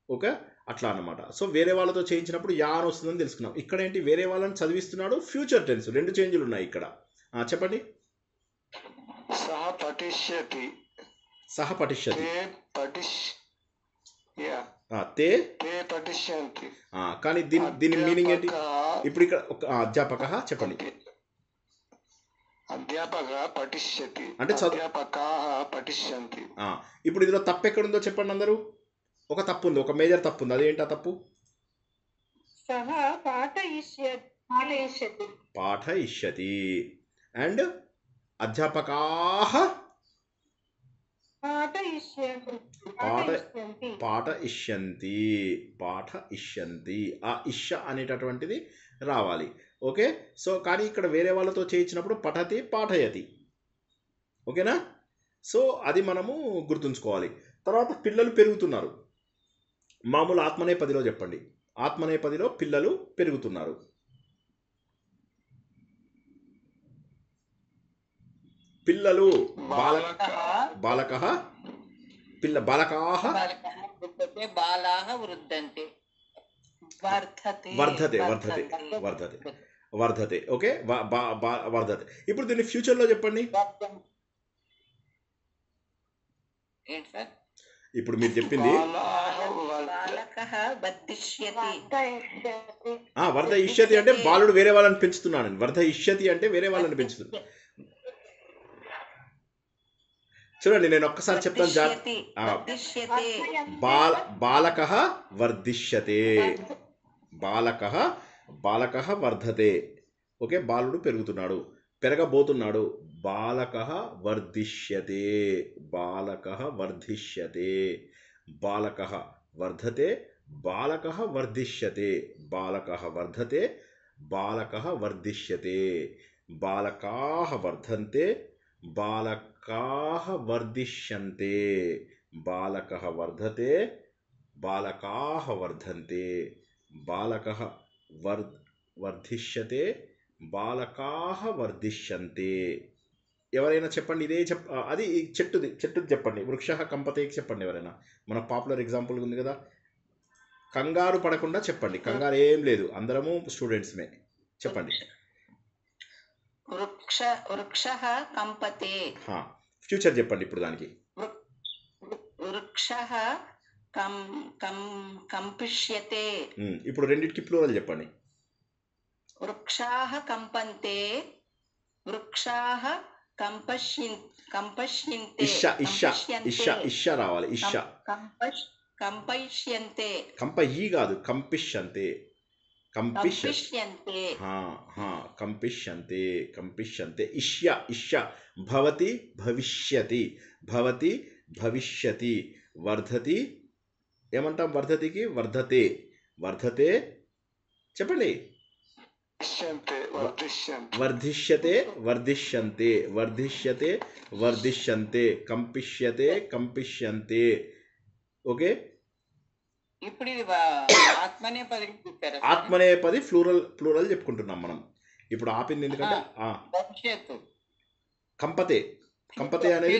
ఓకే, అట్లా అన్నమాట. సో వేరే వాళ్ళతో చేయించినప్పుడు యా అని వస్తుందని తెలుసుకున్నాం. ఇక్కడ ఏంటి? వేరే వాళ్ళని చదివిస్తున్నాడు, ఫ్యూచర్ టెన్స్. రెండు చేంజ్లు ఉన్నాయి ఇక్కడ. చెప్పండి. సహ పఠిష్యతి. కానీ దీని మీనింగ్ ఏంటి? ఇప్పుడు ఇక్కడ అధ్యాపక చెప్పండి. అంటే ఇప్పుడు ఇందులో తప్పు ఎక్కడుందో చెప్పండి అందరూ. ఒక తప్పు ఉంది, ఒక మేజర్ తప్పు ఉంది. అదేంటి ఆ తప్పు? పాఠయిష్యతి అండ్ అధ్యాపకాః పాఠయిష్యంతి. ఆ ఇష్య అనేటటువంటిది రావాలి. ఓకే, సో కానీ ఇక్కడ వేరే వాళ్ళతో చేయించినప్పుడు పఠతి, పాఠయతి. ఓకేనా? సో అది మనము గుర్తుంచుకోవాలి. తర్వాత పిల్లలు పెరుగుతున్నారు. మామూలు ఆత్మనేపదిలో చెప్పండి. ఆత్మనేపదిలో పిల్లలు పెరుగుతున్నారు. పిల్లలు బాలకః వర్ధతే. ఓకే, వర్ధతే. ఇప్పుడు దీన్ని ఫ్యూచర్ లో చెప్పండి. ఇప్పుడు మీరు చెప్పింది వర్ధ ఇష్యతి అంటే బాలుడు వేరే వాళ్ళని పెంచుతున్నాను. వర్ధ ఇష్యతి అంటే వేరే వాళ్ళని పెంచుతున్నాను. చూడండి, నేను ఒక్కసారి చెప్తాను. బాలకః వర్ధిష్యతే. బాలకః వర్ధతే. ఓకే, బాలుడు పెరుగుతున్నాడు, పెరగబోతున్నాడు. బాలకః వర్ధిష్యతే. బాలకః వర్ధిష్యతే. బాలకః వర్ధతే. బాలకః వర్ధిష్యతే. బాలకః వర్ధతే. బాలకః వర్ధిష్యతే. బాలకాః వర్ధన్తే. బాలకాః వర్ధిష్యంతే. బాలకః వర్ధతే. బాలకాః వర్ధన్తే. బాలకః వర్ధిష్యతే. బాలకాః వర్ధిష్యంతే. ఎవరైనా చెప్పండి. ఇదే అది చెట్టుది చెప్పండి. వృక్షః కంపతే చెప్పండి ఎవరైనా. మన పాపులర్ ఎగ్జాంపుల్ ఉంది కదా. కంగారు పడకుండా చెప్పండి. కంగారు ఏం లేదు, అందరము స్టూడెంట్స్మే. చెప్పండి. వృక్షః కంపతే. ఫ్యూచర్ చెప్పండి ఇప్పుడు దానికి. వృక్షః కంపిష్యతే. ఇప్పుడు రెండింటికి ప్లూరల్ చెప్పండి. వృక్షాః కంపంతే వృక్షాః కంపశ్యంతే ఇష రావాలి. ఇష కంపశ్యంతే కంపహి కాదు, కంపిష్యంతే. కంపిష్యంతే కంపిష్యంతే కంపిష్యంతే. ఇష్య భవతి భవిష్యతి, భవతి భవిష్యతి. వర్ధతి ఏమంటాం? వర్ధతికి వర్ధతే, వర్ధతే చెప్పండి. వర్ధిష్యతే వర్ధిష్యంతే, వర్ధిష్యతే వర్ధిష్యంతే. కంపిష్యతే కంపిష్యంతే. ఓకే, ఇప్పుడు ఇది ఆత్మనేపది చెప్పారు. ఆత్మనేపది ప్లూరల్ చెప్పుకుంటున్నాం మనం. ఇప్పుడు ఆపింది ఎందుకంటే భవిష్యత్తు కంపతే, కంపతే అనేది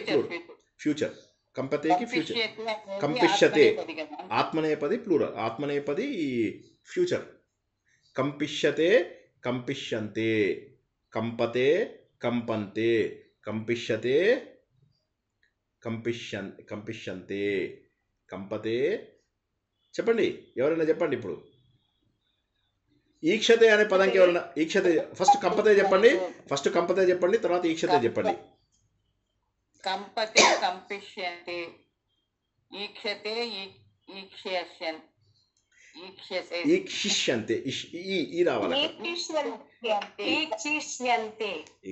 ఫ్యూచర్. కంపతేకి ఫ్యూచర్. కంపిష్యతే ఆత్మనేపది ప్లూరల్, ఆత్మనేపది ఫ్యూచర్. కంపిష్యతే కంపిష్యంతే, కంపతే కంపంతే, కంపిష్యతే కంపిష్యంతే, కంపతే. చెప్పండి, ఎవరైనా చెప్పండి. ఇప్పుడు ఈక్షతే అనే పదంకి ఎవరైనా ఈక్షతే, ఫస్ట్ కంపతే చెప్పండి, ఫస్ట్ కంపతే చెప్పండి, తర్వాత ఈక్షతే చెప్పండి. కంపతే కంపిష్యంతే, ఈక్షతే ఈక్షిష్యంతే. ఈ రావాలి.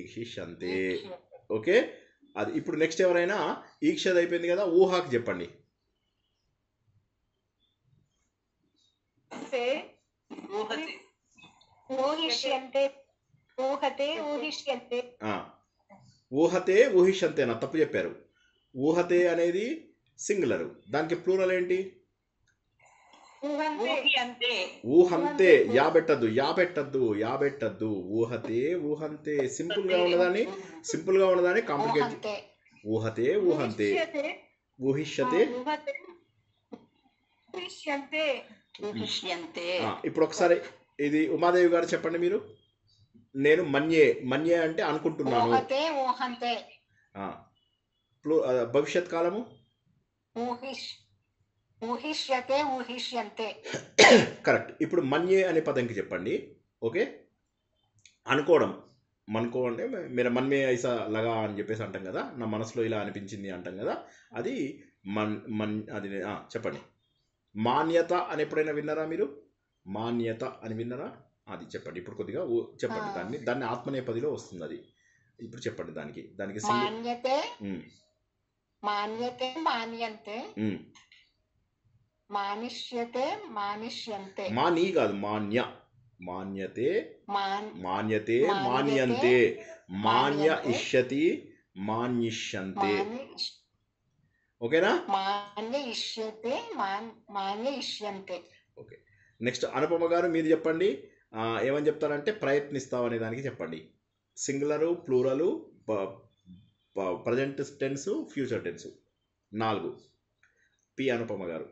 ఈక్షిష్యంతే. ఓకే, అది ఇప్పుడు నెక్స్ట్ ఎవరైనా ఈక్షత అయిపోయింది కదా, ఊహాకి చెప్పండి. ఊహతే ఊహిష్యంతేనా? తప్పు చెప్పారు. ఊహతే అనేది సింగులర్, దానికి ప్లూరల్ ఏంటి? ఊహంతే. యాబెట్టద్దు యాబెట్టద్దు. ఊహతే ఊహంతే. సింపుల్ గా ఉన్నదాన్ని కాంప్లికేట్. ఊహతే ఊహంతే, ఊహిష్యతే. ఇప్పుడు ఒకసారి ఇది ఉమాదేవి గారు చెప్పండి మీరు. నేను మన్యే అంటే అనుకుంటున్నాను. భవిష్యత్ కాలము కరెక్ట్. ఇప్పుడు మన్యే అనే పదంకి చెప్పండి. ఓకే, అనుకోవడం. మన్కో అంటే మీరు మన్మే ఐసా లగా అని చెప్పేసి అంటాం కదా, నా మనసులో ఇలా అనిపించింది అంటాం కదా, అది అది చెప్పండి. మాన్యత అని ఎప్పుడైనా విన్నారా మీరు? మాన్యత అని విన్నారా? అది చెప్పండి. ఇప్పుడు కొద్దిగా చెప్పండి దాన్ని ఆత్మనేపదిలో వస్తుంది అది. ఇప్పుడు చెప్పండి దానికి మాన్యతే మాన్యంతే, మానిష్యతే మానిష్యంతే. మాని కాదు, మాన్యతే మాన్యతే మాన్యంతే, మాన్య ఇష్యతి మాన్యిష్యంతే. ఓకేనా? ఓకే, నెక్స్ట్ అనుపమ గారు మీరు చెప్పండి. ఏమని చెప్తారంటే ప్రయత్నిస్తాం అనే దానికి చెప్పండి. Singular, plural, present tense, future tense 4. P Anupama garu.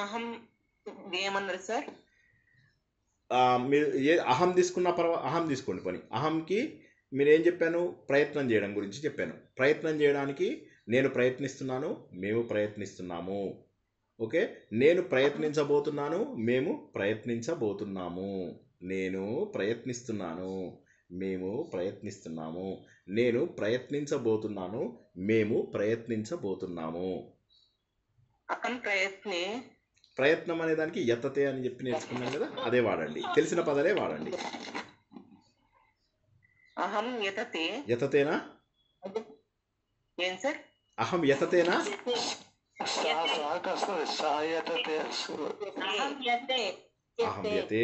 అహం ఏమన్నారు సార్? మీరు అహం తీసుకున్న అహం తీసుకోండి పని. అహంకి మీరు ఏం చెప్పాను? ప్రయత్నం చేయడం గురించి చెప్పాను. ప్రయత్నం చేయడానికి నేను ప్రయత్నిస్తున్నాను, మేము ప్రయత్నిస్తున్నాము. ఓకే, నేను ప్రయత్నించబోతున్నాను, మేము ప్రయత్నించబోతున్నాము. నేను ప్రయత్నిస్తున్నాను, మేము ప్రయత్నిస్తున్నాము. నేను ప్రయత్నించబోతున్నాను, మేము ప్రయత్నించబోతున్నాము. ప్రయత్నం అనే దానికి యతతే అని చెప్పి నేర్చుకున్నాం కదా, అదే వాడండి. తెలిసిన పదాలే వాడండి. అహం యతతే. యతతేనా? ఏం సార్? అహం యతతేనా? అహం యతే.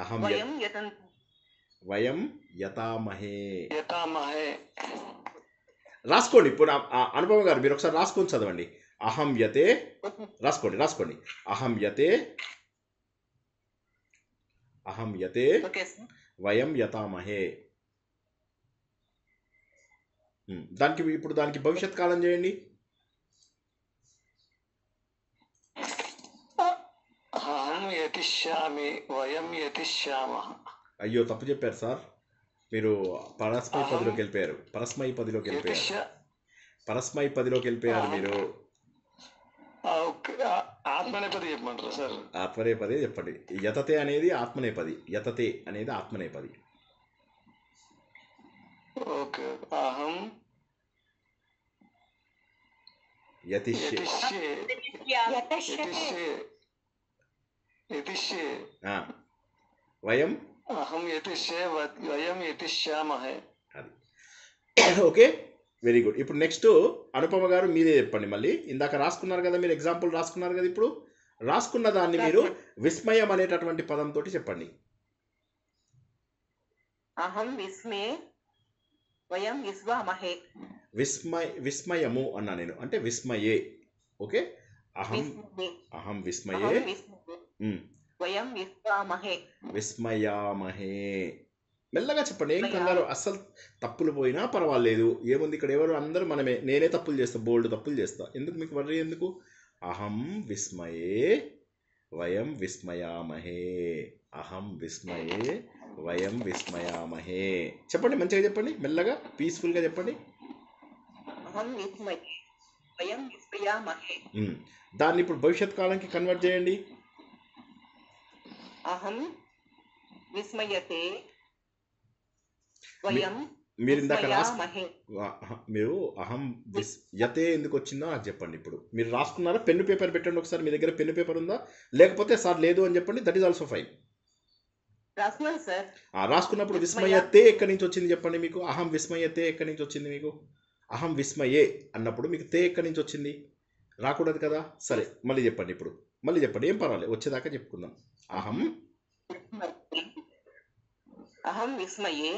అహం వయం యతామహే. రాసుకోండి. ఇప్పుడు అనుపమ గారు మీరు ఒకసారి రాసుకొని చదవండి. అహం యతే. రాసుకోండి. అహం యతే వయం యతామహే. ఇప్పుడు దానికి భవిష్యత్ కాలం చేయండి. అయ్యో తప్పు చెప్పారు సార్, మీరు పరస్మై పదిలోకి వెళ్ళిపోయారు. పరస్మై పదిలోకి వెళ్ళిపోయారు మీరు. ఓకే ఆత్మనేపథి చెప్పమంటారా సార్? ఆత్మనేపది చెప్పండి. యతతే అనేది ఆత్మనేపది, యతతే అనేది ఆత్మనేపది. ఓకే. అహం యతిష్యే. యతిష్యే యతశ్యతే యతిష్యే ఆ, వయం. అహం యతిష్యే వయం యతిష్యామహే. అది ఓకే, వెరీ గుడ్. ఇప్పుడు నెక్స్ట్ అనుపమ గారు మీరే చెప్పండి. మళ్ళీ ఇందాక రాసుకున్నారు కదా మీరు, ఎగ్జాంపుల్ రాసుకున్నారు కదా, ఇప్పుడు రాసుకున్న దాన్ని మీరు విస్మయం అనేటటువంటి పదంతో చెప్పండి. అహం విస్మే వయం విశ్వామహే. విస్మయము అన్నా నేను, అంటే విస్మయే. ఓకే, అహం విస్మే అహం విస్మయే అహం విస్మే వయం విశ్వామహే. విస్మయామహే. మెల్లగా చెప్పండి, ఏం కంగారు, అస్సలు తప్పులు పోయినా పర్వాలేదు. ఏముంది ఇక్కడ, ఎవరు అందరూ మనమే. నేనే తప్పులు చేస్తా, బోల్డ్ తప్పులు చేస్తా, ఎందుకు మీకు వర్రీ ఎందుకు. అహం విస్మయే వయం విస్మయామహే, అహం విస్మయే వయం విస్మయామహే. చెప్పండి, మంచిగా చెప్పండి, మెల్లగా పీస్ఫుల్గా చెప్పండి. అహం విస్మయే వయం విస్మయామహే. దాన్ని ఇప్పుడు భవిష్యత్ కాలానికి కన్వర్ట్ చేయండి. అహం విస్మయతే వయం మీరు ఇందాక విస్మయామహే. మీరు అహం యతే ఎందుకు వచ్చిందో నాకు చెప్పండి. ఇప్పుడు మీరు రాసుకున్నారా? పెన్ను పేపర్ పెట్టండి ఒకసారి. మీ దగ్గర పెన్ను పేపర్ ఉందా? లేకపోతే సార్ లేదు అని చెప్పండి, దట్ ఈస్ ఆల్సో ఫైన్. రాసుకున్నాను సార్. రాసుకున్నప్పుడు విస్మయతే ఎక్కడి నుంచి వచ్చింది చెప్పండి మీకు. అహం విస్మయతే ఎక్కడి నుంచి వచ్చింది మీకు? అహం విస్మయే అన్నప్పుడు మీకు తే ఎక్కడి నుంచి వచ్చింది? రాకూడదు కదా. సరే, మళ్ళీ చెప్పండి. ఇప్పుడు మళ్ళీ చెప్పండి, ఏం పర్వాలేదు, వచ్చేదాకా చెప్పుకుందాం. అహం అహం విస్మయే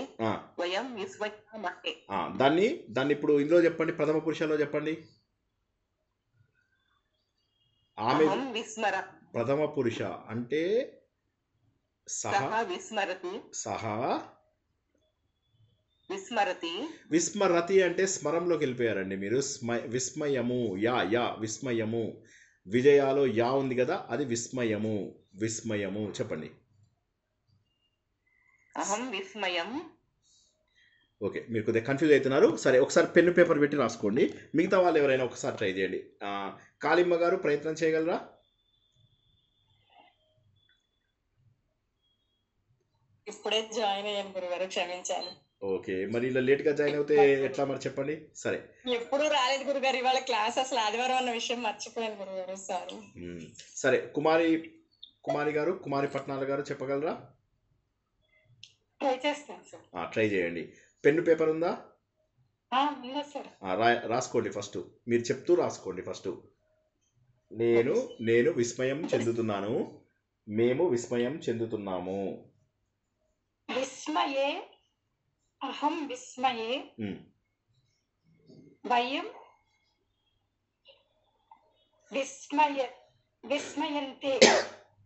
వయం విస్మయామహే. దాన్ని ఇప్పుడు ఇందులో చెప్పండి, ప్రథమ పురుషంలో చెప్పండి. ఆమె అహం విస్మర ప్రథమ పురుష అంటే సహ విస్మరతి సహా విస్మరతి. విస్మరతి అంటే స్మరంలోకి వెళ్ళిపోయారండి మీరు. విస్మయము, యా విస్మయము. విజయాలో యా ఉంది కదా, అది విస్మయము. విస్మయము చెప్పండి. అహం విస్మయం. ఓకే, మీరు కొద్దిగా కన్ఫ్యూజ్ అవుతున్నారు. సరే, ఒకసారి పెన్ను పేపర్ పెట్టి రాసుకోండి. మిగతా వాళ్ళు ఎవరైనా ఒకసారి ట్రై చేయండి. కాళిమ్మ గారు ప్రయత్నం చేయగలరా? ఇప్పుడే జాయిన్ అయ్యాను గురుగారు, క్షమించాలి. ఓకే, మరి ఇలా లేట్గా జాయిన్ అవుతే ఎట్లా మరి చెప్పండి. సరే, ఎప్పుడు రాలేదు గురుగారు, ఇవాళ క్లాస్ అసలు ఆదివారం అన్న విషయం మర్చిపోయాను గురుగారు, సారీ. సరే, కుమారి గారు, కుమారి పట్నాల గారు చెప్పగలరా? ట్రై చేస్తాను సార్. ట్రై చేయండి. పెన్ను పేపర్ ఉందా? ఉందా సార్? రాసుకోండి. ఫస్ట్ మీరు చెప్తూ రాసుకోండి. ఫస్ట్ నేను విస్మయం చెందుతున్నాను, మేము విస్మయం చెందుతున్నాము. విస్మయే అహం విస్మయే వయం విస్మయంతే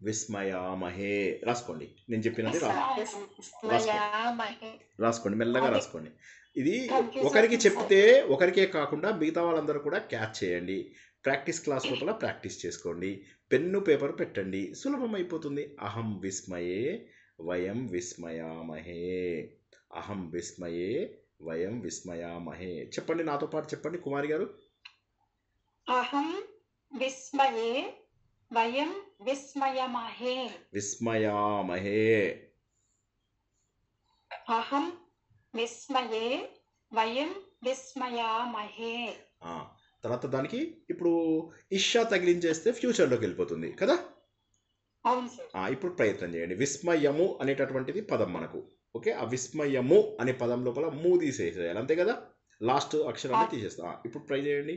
విస్మయామహే. రాసుకోండి, నేను చెప్పినది విస్మయామహే. రాసుకోండి, మెల్లగా రాసుకోండి. ఇది ఒకరికి చెప్తే ఒకరికే కాకుండా మిగతా వాళ్ళందరూ కూడా క్యాచ్ చేయండి. ప్రాక్టీస్ క్లాస్ లోపల ప్రాక్టీస్ చేసుకోండి. పెన్ను పేపర్ పెట్టండి, సులభం అయిపోతుంది. అహం విస్మయే వయం విస్మయామహే, అహం విస్మయే వయం విస్మయామహే. చెప్పండి, నాతో పాటు చెప్పండి కుమారి గారు. అహం విస్మయే వయం విస్మయమహే. విస్మయామహే. అహం విస్మయే వయం విస్మయామహే. తర్వాత దానికి ఇప్పుడు ఇషా తగిలించేస్తే ఫ్యూచర్లోకి వెళ్ళిపోతుంది కదా. అవును సార్. ఇప్పుడు ప్రయత్నం చేయండి. విస్మయము అనేటటువంటిది పదం మనకు. ఓకే, ఆ విస్మయము అనే పదం లోపల మూ తీసేసేయాలి, అంతే కదా. లాస్ట్ అక్షరాన్ని తీసేస్తా. ఇప్పుడు ట్రై చేయండి.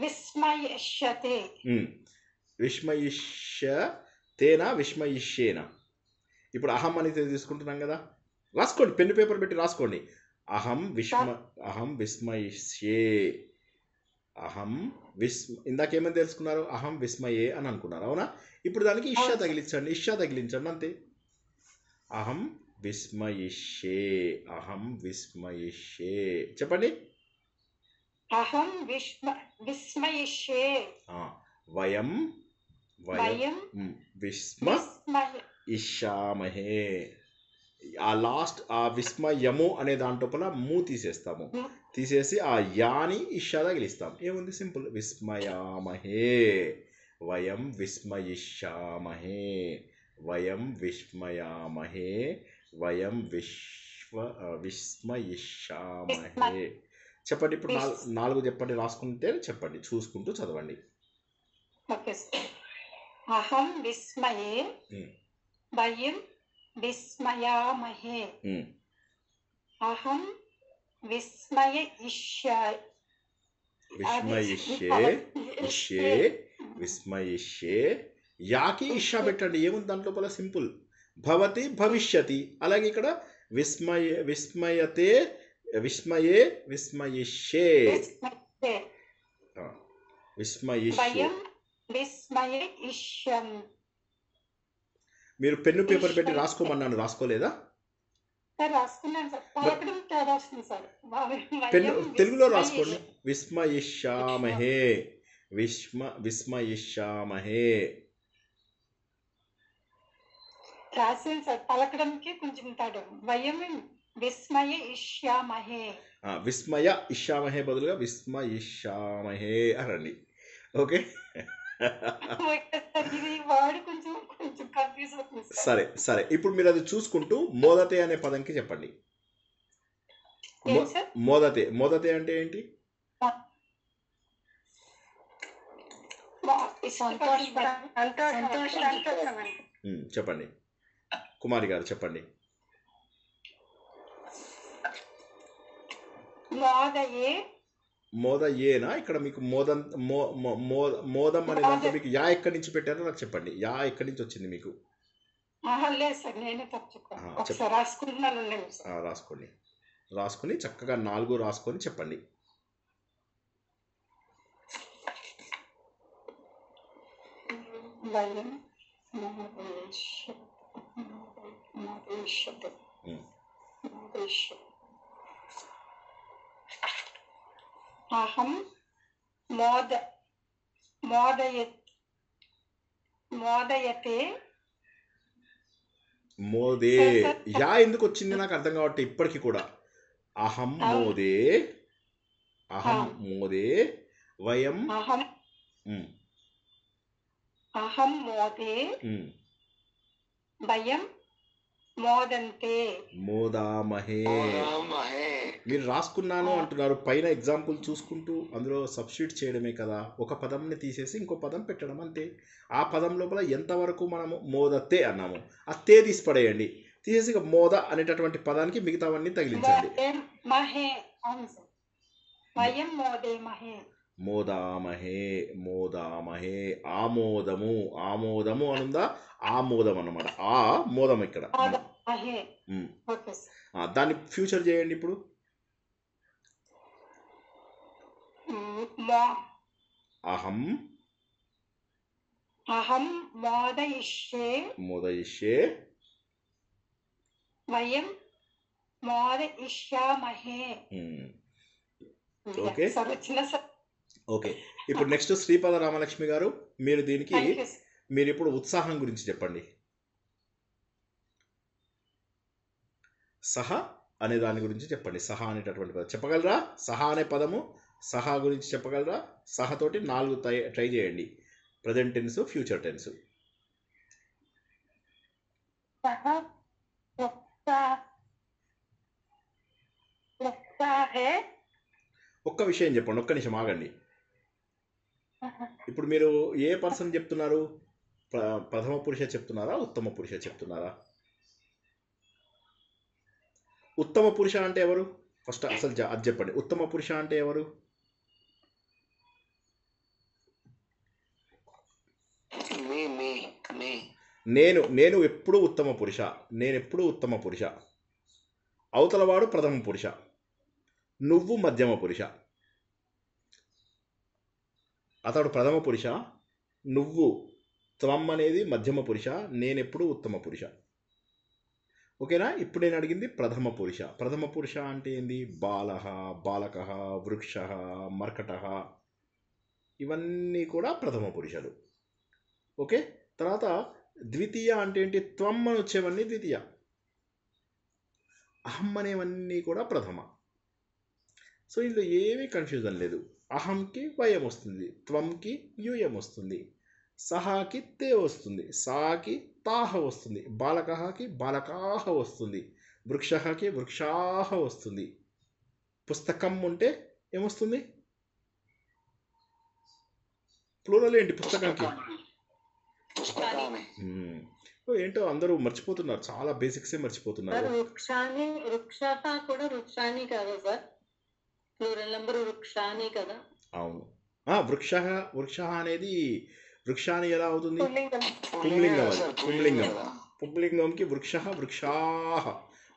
విస్మయిష్యతే. విస్మయిష్యతేనా విస్మయిష్యేనా? ఇప్పుడు అహం అనేది తీసుకుంటున్నాం కదా, రాసుకోండి, పెన్ను పేపర్ పెట్టి రాసుకోండి. అహం విస్మయిష్యే. ఇందాకేమని తెలుసుకున్నారు? అహం విస్మయే అని అనుకున్నారు, అవునా? ఇప్పుడు దానికి ఇషా తగిలించండి, అంతే. అహం విస్మయిష్యే, అహం విస్మయిష్యే. చెప్పండి. అహం విస్మయిష్యే వయం విస్మ ఇష్యామహే. ఆ లాస్ట్ ఆ విస్మయము అనే దాంట్లో ము తీసేస్తాము. తీసేసి ఆ యాని ఇషా తగిలిస్తాం. ఏముంది, సింపుల్. విస్మయామహే, వయం విస్మయిష్యామహే, వయం విస్మయామహే, వయం విస్మయిష్యామహే. చెప్పండి ఇప్పుడు 4 చెప్పండి, రాసుకుంటే చెప్పండి, చూసుకుంటూ చదవండి. Okay sir. అహం విస్మయే వయం విస్మయామహే, అహం విస్మయిష్యే, విస్మయిష్యే. యాకి ఇషా పెట్టండి, ఏముంది దాంట్లో లోపల, సింపుల్. భవతి భవిష్యతి. అలాగే ఇక్కడ విస్మయతే, విస్మయే, విస్మయిష్యే, విస్మయిష్యే. విస్మయిష్యం. మీరు పెన్ను పేపర్ పెట్టి రాసుకోమన్నాను, రాసుకోలేదా? సార్ రాసుకున్నాను సార్, పలకడం తేడా వస్తుంది సార్. పెన్ను తెలుగులో రాసుకోండి. విస్మయిష్యామహే, విస్మయిష్యామహే. రాసింది సార్, పలకడంకి కొంచెం తేడా. వయం విస్మయిష్యామహే, విస్మయ ఇష్యామహే బదులుగా విస్మయిష్యామహే అనండి. ఓకే, ఇది వర్డ్ కొంచెం కొంచెం కన్ఫ్యూజ్ అవుతుంది సార్. సరే సరే. ఇప్పుడు మీరు అది చూసుకుంటూ మోదతే అనే పదంకి చెప్పండి. ఏం సార్? మోదతే, మోదతే అంటే ఏంటి? చెప్పండి కుమారి గారు, చెప్పండి. మోదయే, మోదయేనా? ఇక్కడ మీకు మోదం మోదం అనే దాంట్లో మీకు యా ఎక్కడి నుంచి పెట్టారో నాకు చెప్పండి. యా ఎక్కడి నుంచి వచ్చింది మీకు? లేదు సార్, నేనే తప్పుకున్నాను. ఒకసారి రాసుకుంటున్నాను. రాసుకోండి, రాసుకుని చక్కగా 4 రాసుకొని చెప్పండి. అహం మోదయతే. మోదే, యా ఎందుకు వచ్చింది నాకు అర్థం కావట్టే ఇప్పటికీ కూడా. అహం మోదే, అహం మోదే, వయం అహం మోదే, వయం మోదంతే, మోదామహే. మీరు రాసుకున్నాను అంటున్నారు, పైన ఎగ్జాంపుల్ చూసుకుంటూ అందులో సబ్స్టిట్యూట్ చేయడమే కదా. ఒక పదంని తీసేసి ఇంకో పదం పెట్టడం అంతే. ఆ పదం లోపల ఎంతవరకు మనము మోదతే అన్నాము, ఆ తే తీసి పడేయండి. తీసేసి ఇక మోద అనేటటువంటి పదానికి మిగతావన్నీ తగిలించండి. మోదామహే, మోదామహే. ఆమోదము, ఆమోదము అనుందా, ఆమోదం అన్నమాట. ఆ మోదం ఇక్కడ. దాన్ని ఫ్యూచర్ చేయండి ఇప్పుడు. అహం అహం మోదయిష్యే, మోదయిష్యే, వయం మోదయిష్యామహే. Okay okay. ఇప్పుడు నెక్స్ట్ శ్రీపాద రామలక్ష్మి గారు, మీరు దీనికి మీరు ఇప్పుడు ఉత్సాహం గురించి చెప్పండి. సహ అనే దాని గురించి చెప్పండి. సహ అనేటటువంటి పదం చెప్పగలరా? సహ అనే పదము, సహ గురించి చెప్పగలరా? సహతోటి 4 ట్రై చేయండి. Present tense, future tense. ఒక్క విషయం చెప్పండి, ఒక్క నిమిషం ఆగండి. ఇప్పుడు మీరు ఏ పర్సన్ చెప్తున్నారు? ప్రథమ పురుష చెప్తున్నారా, ఉత్తమ పురుష చెప్తున్నారా? ఉత్తమ పురుష అంటే ఎవరు? ఫస్ట్ అసలు అది చెప్పండి. ఉత్తమ పురుష అంటే ఎవరు? నేను ఎప్పుడు ఉత్తమ పురుష, నేను ఎప్పుడు ఉత్తమ పురుష. అవతలవాడు ప్రథమ పురుష, నువ్వు మధ్యమ పురుష. అతడు ప్రథమ పురుష, నువ్వు త్వం అనేది మధ్యమ పురుష, నేనెప్పుడు ఉత్తమ పురుష. ఓకేనా? ఇప్పుడు నేను అడిగింది ప్రథమ పురుష. ప్రథమ పురుష అంటే ఏంది? బాలః, బాలకః, వృక్షః, మర్కటః, ఇవన్నీ కూడా ప్రథమ పురుషులు. ఓకే. తర్వాత ద్వితీయ అంటే ఏంటి? త్వం అని వచ్చేవన్నీ ద్వితీయ. అహం అనేవన్నీ కూడా ప్రథమ. సో ఇందులో ఏమీ కన్ఫ్యూజన్ లేదు. అహంకి వయం వస్తుంది, త్వంకి యూయం వస్తుంది, సహాకి తే వస్తుంది, సాకి తాహ వస్తుంది, బాలకహకి బాలకాహ వస్తుంది, వృక్షకి వృక్షాహ వస్తుంది. పుస్తకం ఉంటే ఏమొస్తుంది? ప్లూరల్ ఏంటి పుస్తకంకి? పుస్తకాన్ని. ఏంటో అందరూ మర్చిపోతున్నారు, చాలా బేసిక్సే మర్చిపోతున్నారు. వృక్షాన్ని వృక్షత కూడా వృక్షాన్ని కదా సార్, ప్లూరల్ నెంబర్ వృక్షాన్ని కదా. అవును. వృక్ష వృక్ష అనేది వృక్షాన్ని ఎలా అవుతుంది? పుల్లింగం అది సార్, పుంలింగం. కదా. పుంలింగంకి వృక్ష వృక్షాహ,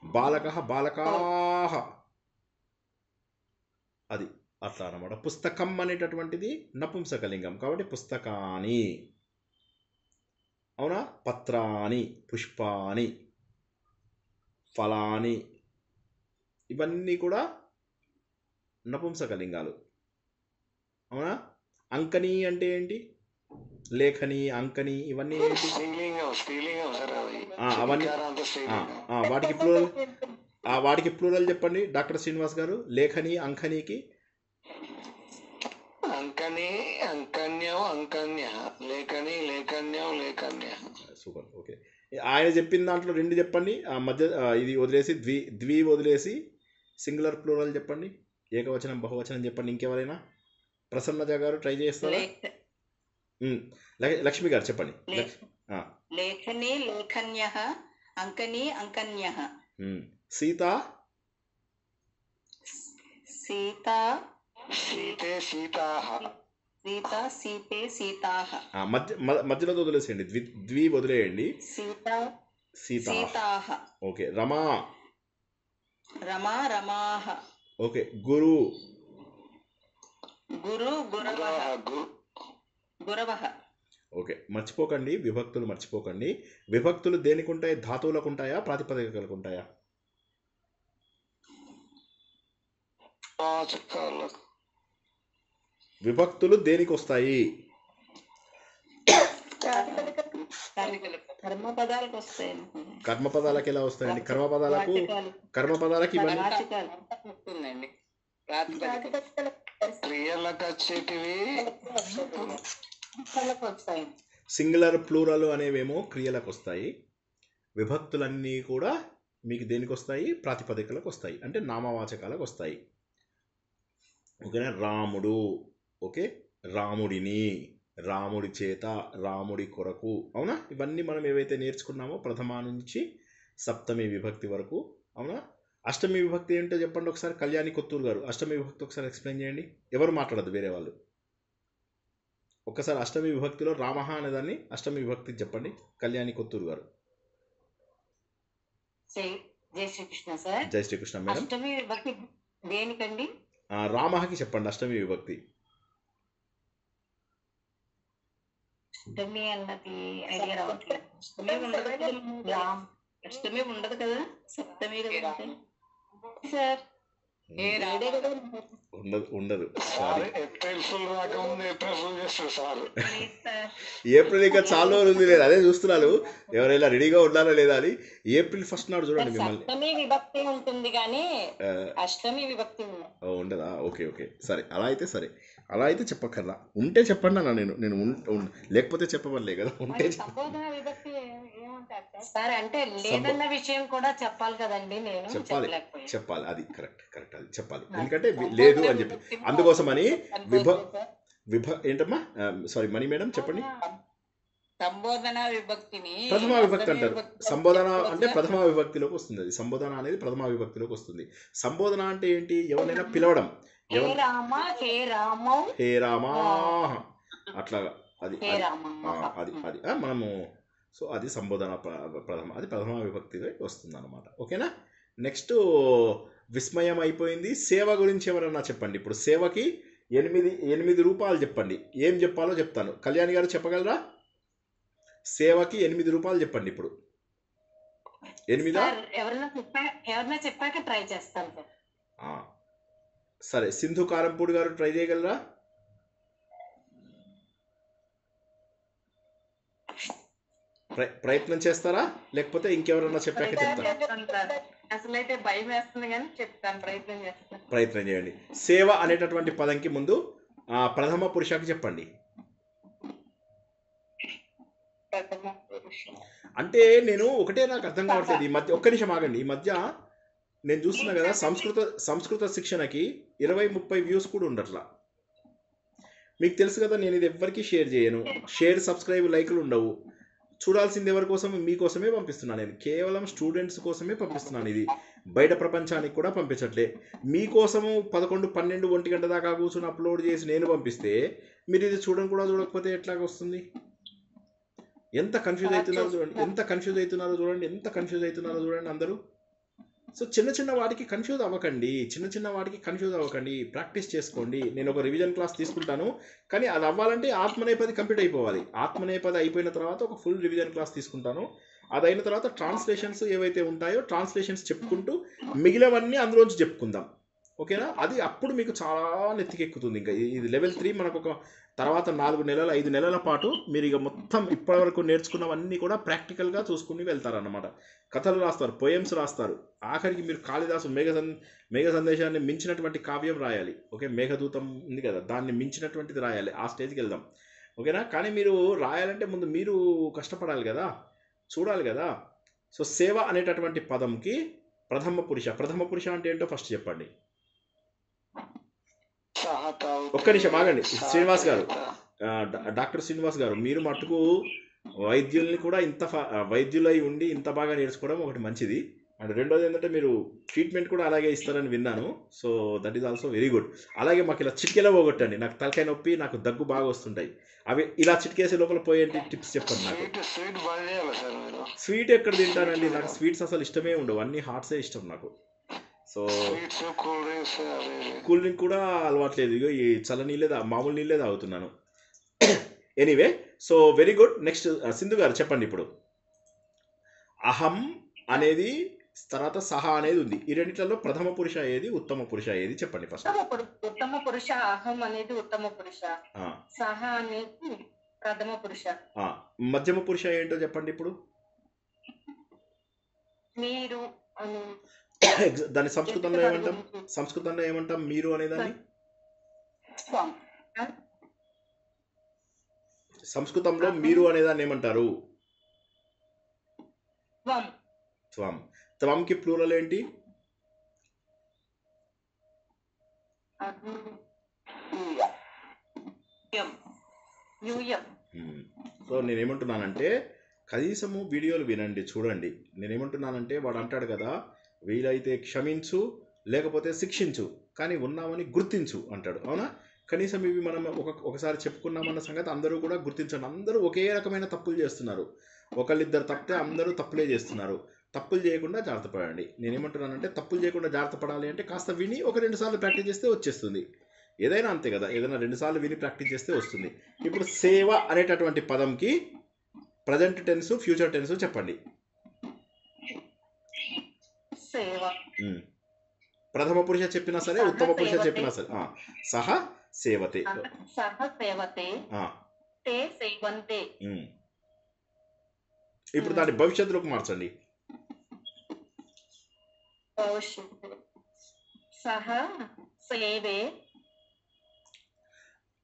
బాలక బాలకాహ, అది అట్లా అన్నమాట. పుస్తకం అనేటటువంటిది నపుంసకలింగం కాబట్టి పుస్తకాని. అవునా? పత్రాని, పుష్పాని, ఫలాని, ఇవన్నీ కూడా నపుంసకలింగాలు. అవునా? అంకని అంటే ఏంటి? లేఖని, అంకని, ఇవన్నీ ఏంటి? స్త్రీలింగం, స్త్రీలింగం సార్ అది. అవన్నీ శికారాంత స్త్రీలింగం. వాటికి ప్లూరల్ చెప్పండి డాక్టర్ శ్రీనివాస్ గారు. లేఖని, అంకనికి. అంకని, అంకన్యం, అంకన్య. లేఖని, లేఖన్యం, లేఖన్య. సూపర్. ఓకే, ఆయన చెప్పిన దాంట్లో రెండు చెప్పండి. మధ్య ఇది వదిలేసి ద్వి వదిలేసి సింగులర్ ప్లూరల్ చెప్పండి. ఏకవచనం బహువచనం చెప్పండి. ఇంకెవరైనా? ప్రసన్నజ గారు ట్రై చేస్తారా? లక్ష్మి గారు చెప్పండి. లేఖని లేఖన్యః, అంకని అంకన్యః. సీత సీతా సీతే సీతాః. సీత సీతే సీతాః. మధ్యలో వదిలేసేయండి, ద్వి వదిలేయండి. సీతా సీతాః. ఓకే. రమా రమా రమాః. ఓకే. గురు గురు గురవః. గురవః. ఓకే. మర్చిపోకండి, విభక్తులు మర్చిపోకండి. విభక్తులు దేనికి ఉంటాయి? ధాతువులకు ఉంటాయా, ప్రాతిపదికలకు ఉంటాయా? విభక్తులు దేనికి వస్తాయి? కర్మపదాలకు వస్తాయి. కర్మపదాలకు ఎలా వస్తాయండి? కర్మపదాలకు ఇవన్నీ వస్తుందండి. క్రియలకు వచ్చేటివి సింగులర్ ప్లూరల్ అనేవేమో క్రియలకు వస్తాయి. విభక్తులన్నీ కూడా మీకు దేనికి వస్తాయి? ప్రాతిపదికలకు వస్తాయి, అంటే నామవాచకాలకు వస్తాయి. ఓకేనా? రాముడు, ఓకే, రాముడిని, రాముడి చేత, రాముడి కొరకు. అవునా? ఇవన్నీ మనం ఏవైతే నేర్చుకున్నామో ప్రథమ నుంచి సప్తమి విభక్తి వరకు. అవునా? అష్టమి విభక్తి ఏంటో చెప్పండి ఒకసారి. కళ్యాణి కొత్తూరు గారు అష్టమి విభక్తి ఒకసారి ఎక్స్ప్లెయిన్ చేయండి. ఎవరు మాట్లాడదు, వేరే వాళ్ళు. ఒక్కసారి అష్టమి విభక్తిలో రామః అనేదాన్ని అష్టమి విభక్తి చెప్పండి. కళ్యాణి కొత్తూరు గారు. జై శ్రీకృష్ణ సార్. జై శ్రీకృష్ణ మేడం. అష్టమి విభక్తి దేనికండి? రామఃకి చెప్పండి అష్టమి విభక్తి. అష్టమి అన్నది ఐడియా రావట్లేదు. అష్టమి ఉండదు కదా, సప్తమి కదా సార్. ఉండదు. ఏప్రిల్ ఫుల్ రాకముందు ఏప్రిల్ ఫుల్ చేస్తారు సార్. ఏప్రిల్ ఇంకా చాలా రోజులు ఉంది. లేదు, అదే చూస్తున్నాను ఎవరైనా రెడీగా ఉండాలా లేదా అని. ఏప్రిల్ 1 నాడు చూడండి మిమ్మల్ని. సప్తమి విభక్తి ఉంటుంది కానీ అష్టమి విభక్తి ఉండదా? ఓకే సరే, అలా అయితే సరే. అలా అయితే చెప్పక్కర్లా. ఉంటే చెప్పండి అన్న. నేను లేకపోతే చెప్పవల్లే కదా. ఉంటే సంబోధన విభక్తి ఏమంటారు సార్? అంటే లేదన్న విషయం కూడా చెప్పాలి కదండి. నేను చెప్పాలి. అది కరెక్ట్ అది చెప్పాలి. ఎందుకంటే లేదు అని చెప్పి అందుకోసమని ఏంటమ్మా? సారీ మణి మేడం చెప్పండి. సంబోధన విభక్తిని ప్రథమ విభక్తి అంటారు. సంబోధన అంటే ప్రథమ విభక్తిలోకి వస్తుంది. అది సంబోధన అనేది ప్రథమ విభక్తిలోకి వస్తుంది. సంబోధన అంటే ఏంటి? ఎవరినైనా పిలవడం. హే రామా అట్లాగా. అది మనము. సో అది సంబోధన ప్రథమ, అది ప్రథమ విభక్తిలో వస్తుంది అన్నమాట. ఓకేనా? నెక్స్ట్ విస్మయం అయిపోయింది. సేవ గురించి ఎవరన్నా చెప్పండి. ఇప్పుడు సేవకి 8 రూపాయలు చెప్పండి. ఏం చెప్పాలో చెప్తాను. కళ్యాణి గారు చెప్పగలరా? సేవకి 8 రూపాయలు చెప్పండి. ఇప్పుడు 8 ఎవరైనా చెప్పాక ట్రై చేస్తాను. సరే, సింధు కారంపూడి గారు ట్రై చేయగలరా? ప్రయత్నం చేస్తారా లేకపోతే ఇంకెవరన్నా చెప్పాక చెప్తారా? అసలైతే భయం వేస్తుంది కానీ చెప్తాను, ప్రయత్నం చేస్తాను. ప్రయత్నం చేయండి. సేవ అనేటటువంటి పదంకి ముందు ప్రథమ పురుషకి చెప్పండి. ప్రథమ పురుష. అంటే నేను ఒకటే నాకు అర్థం కావట్లేదు ఈ మధ్య. ఒక్క నిమిషం ఆగండి. ఈ మధ్య నేను చూస్తున్నా కదా సంస్కృత శిక్షణకి 20-30 వ్యూస్ కూడా ఉండట్లా. మీకు తెలుసు కదా, నేను ఇది ఎవ్వరికీ షేర్ చేయను. షేర్, సబ్స్క్రైబ్, లైకులు ఉండవు. చూడాల్సింది ఎవరి కోసం? మీకోసమే పంపిస్తున్నాను. నేను కేవలం స్టూడెంట్స్ కోసమే పంపిస్తున్నాను. ఇది బయట ప్రపంచానికి కూడా పంపించట్లే. మీకోసము 11, 12, 1 గంట దాకా కూర్చొని అప్లోడ్ చేసి నేను పంపిస్తే మీరు ఇది చూడకపోతే ఎట్లాగ వస్తుంది? ఎంత కన్ఫ్యూజ్ అవుతున్నారో చూడండి. ఎంత కన్ఫ్యూజ్ అవుతున్నారో చూడండి అందరూ. సో చిన్న వాటికి కన్ఫ్యూజ్ అవ్వకండి. ప్రాక్టీస్ చేసుకోండి. నేను ఒక రివిజన్ క్లాస్ తీసుకుంటాను, కానీ అది అవ్వాలంటే ఆత్మనేపది కంప్లీట్ అయిపోవాలి. ఆత్మనేపది అయిపోయిన తర్వాత ఒక ఫుల్ రివిజన్ క్లాస్ తీసుకుంటాను. అది అయిన తర్వాత ట్రాన్స్లేషన్స్ ఏవైతే ఉంటాయో ట్రాన్స్లేషన్స్ చెప్పుకుంటూ మిగిలినవన్నీ అందులోంచి చెప్పుకుందాం. ఓకేనా? అది అప్పుడు మీకు చాలా నెత్తికెక్కుతుంది. ఇంకా ఇది లెవెల్ 3 మనకు ఒక తర్వాత 4 నెలలు 5 నెలల పాటు మీరు ఇక మొత్తం ఇప్పటివరకు నేర్చుకున్నవన్నీ కూడా ప్రాక్టికల్గా చూసుకుని వెళ్తారన్నమాట. కథలు రాస్తారు, పోయమ్స్ రాస్తారు. ఆఖరికి మీరు కాళిదాసు మేఘ సందేశాన్ని మించినటువంటి కావ్యం రాయాలి. ఓకే, మేఘదూతం ఉంది కదా, దాన్ని మించినటువంటిది రాయాలి. ఆ స్టేజ్కి వెళ్దాం. ఓకేనా? కానీ మీరు రాయాలంటే ముందు మీరు కష్టపడాలి కదా, చూడాలి కదా. సో సేవ అనేటటువంటి పదంకి ప్రథమ పురుష అంటే ఏంటో ఫస్ట్ చెప్పండి. ఒక్క నిమిషం ఆగండి శ్రీనివాస్ గారు, డాక్టర్ శ్రీనివాస్ గారు, మీరు మట్టుకు వైద్యుల్ని కూడా వైద్యులై ఉండి ఇంత బాగా నేర్చుకోవడం ఒకటి మంచిది. అండ్ రెండోది ఏంటంటే మీరు ట్రీట్మెంట్ కూడా అలాగే ఇస్తారని విన్నాను. So that is also very good. అలాగే మాకు ఇలా చిటికెలా పోగొట్టండి. నాకు తలకాయ నొప్పి, నాకు దగ్గు బాగా వస్తుంటాయి. అవి ఇలా చిటికేసే లోపల పోయేంటి టిప్స్ చెప్పండి నాకు. స్వీట్ ఎక్కడ తింటానండి? నాకు స్వీట్స్ అసలు ఇష్టమే ఉండవు. అన్ని హాట్సే ఇష్టం నాకు. సో కూల్ డ్రింక్ కూడా అలవాట్లేదు. ఇగో ఈ చల్ల నీళ్ళే మామూలు నీళ్ళే తాగుతున్నాను. Anyway, so very good. Next Sindhu garu చెప్పండి. ఇప్పుడు అహం అనేది తర్వాత సహ అనేది ఉంది. ఈ రెండిట్లలో ప్రథమ పురుష ఏది, ఉత్తమ పురుష ఏది చెప్పండి ఫస్ట్. ఉత్తమ పురుష అహం అనేది ఉత్తమ పురుష, సహ అనేది ప్రథమ పురుష. మధ్యమ పురుష ఏంటో చెప్పండి ఇప్పుడు. మీరు దాన్ని సంస్కృతంలో ఏమంటాం మీరు అనేదాన్ని? సంస్కృతంలో మీరు అనేదాన్ని ఏమంటారు? త్వం. త్వంకి ప్లూరల్ ఏంటి? సో నేనేమంటున్నానంటే కనీసము వీడియోలు వినండి, చూడండి. నేనేమంటున్నానంటే వాడు అంటాడు కదా, వీలైతే క్షమించు లేకపోతే శిక్షించు, కానీ ఉన్నామని గుర్తించు అంటాడు. అవునా? కనీసం ఇవి మనం ఒకసారి చెప్పుకున్నామన్న సంగతి అందరూ కూడా గుర్తించండి. అందరూ ఒకే రకమైన తప్పులు చేస్తున్నారు. ఒకళ్ళిద్దరు తప్పితే అందరూ తప్పులే చేస్తున్నారు. తప్పులు చేయకుండా జాగ్రత్త పడండి. నేనేమంటున్నానంటే తప్పులు చేయకుండా జాగ్రత్త పడాలి అంటే కాస్త విని 1-2 సార్లు ప్రాక్టీస్ చేస్తే వచ్చేస్తుంది. ఏదైనా అంతే కదా, ఏదైనా 2 సార్లు విని ప్రాక్టీస్ చేస్తే వస్తుంది. ఇప్పుడు సేవ అనేటటువంటి పదంకి ప్రజెంట్ టెన్స్, ఫ్యూచర్ టెన్స్ చెప్పండి. సేవ. ప్రథమ పురుష చెప్పినా సరే, ఉత్తమ పురుష చెప్పినా సరే. సహ సేవతే. సహ సేవతే, తే సేవంతే. ఇప్పుడు దాన్ని భవిష్యత్తులోకి మార్చండి. భవిష్యత్తు సహ సేవే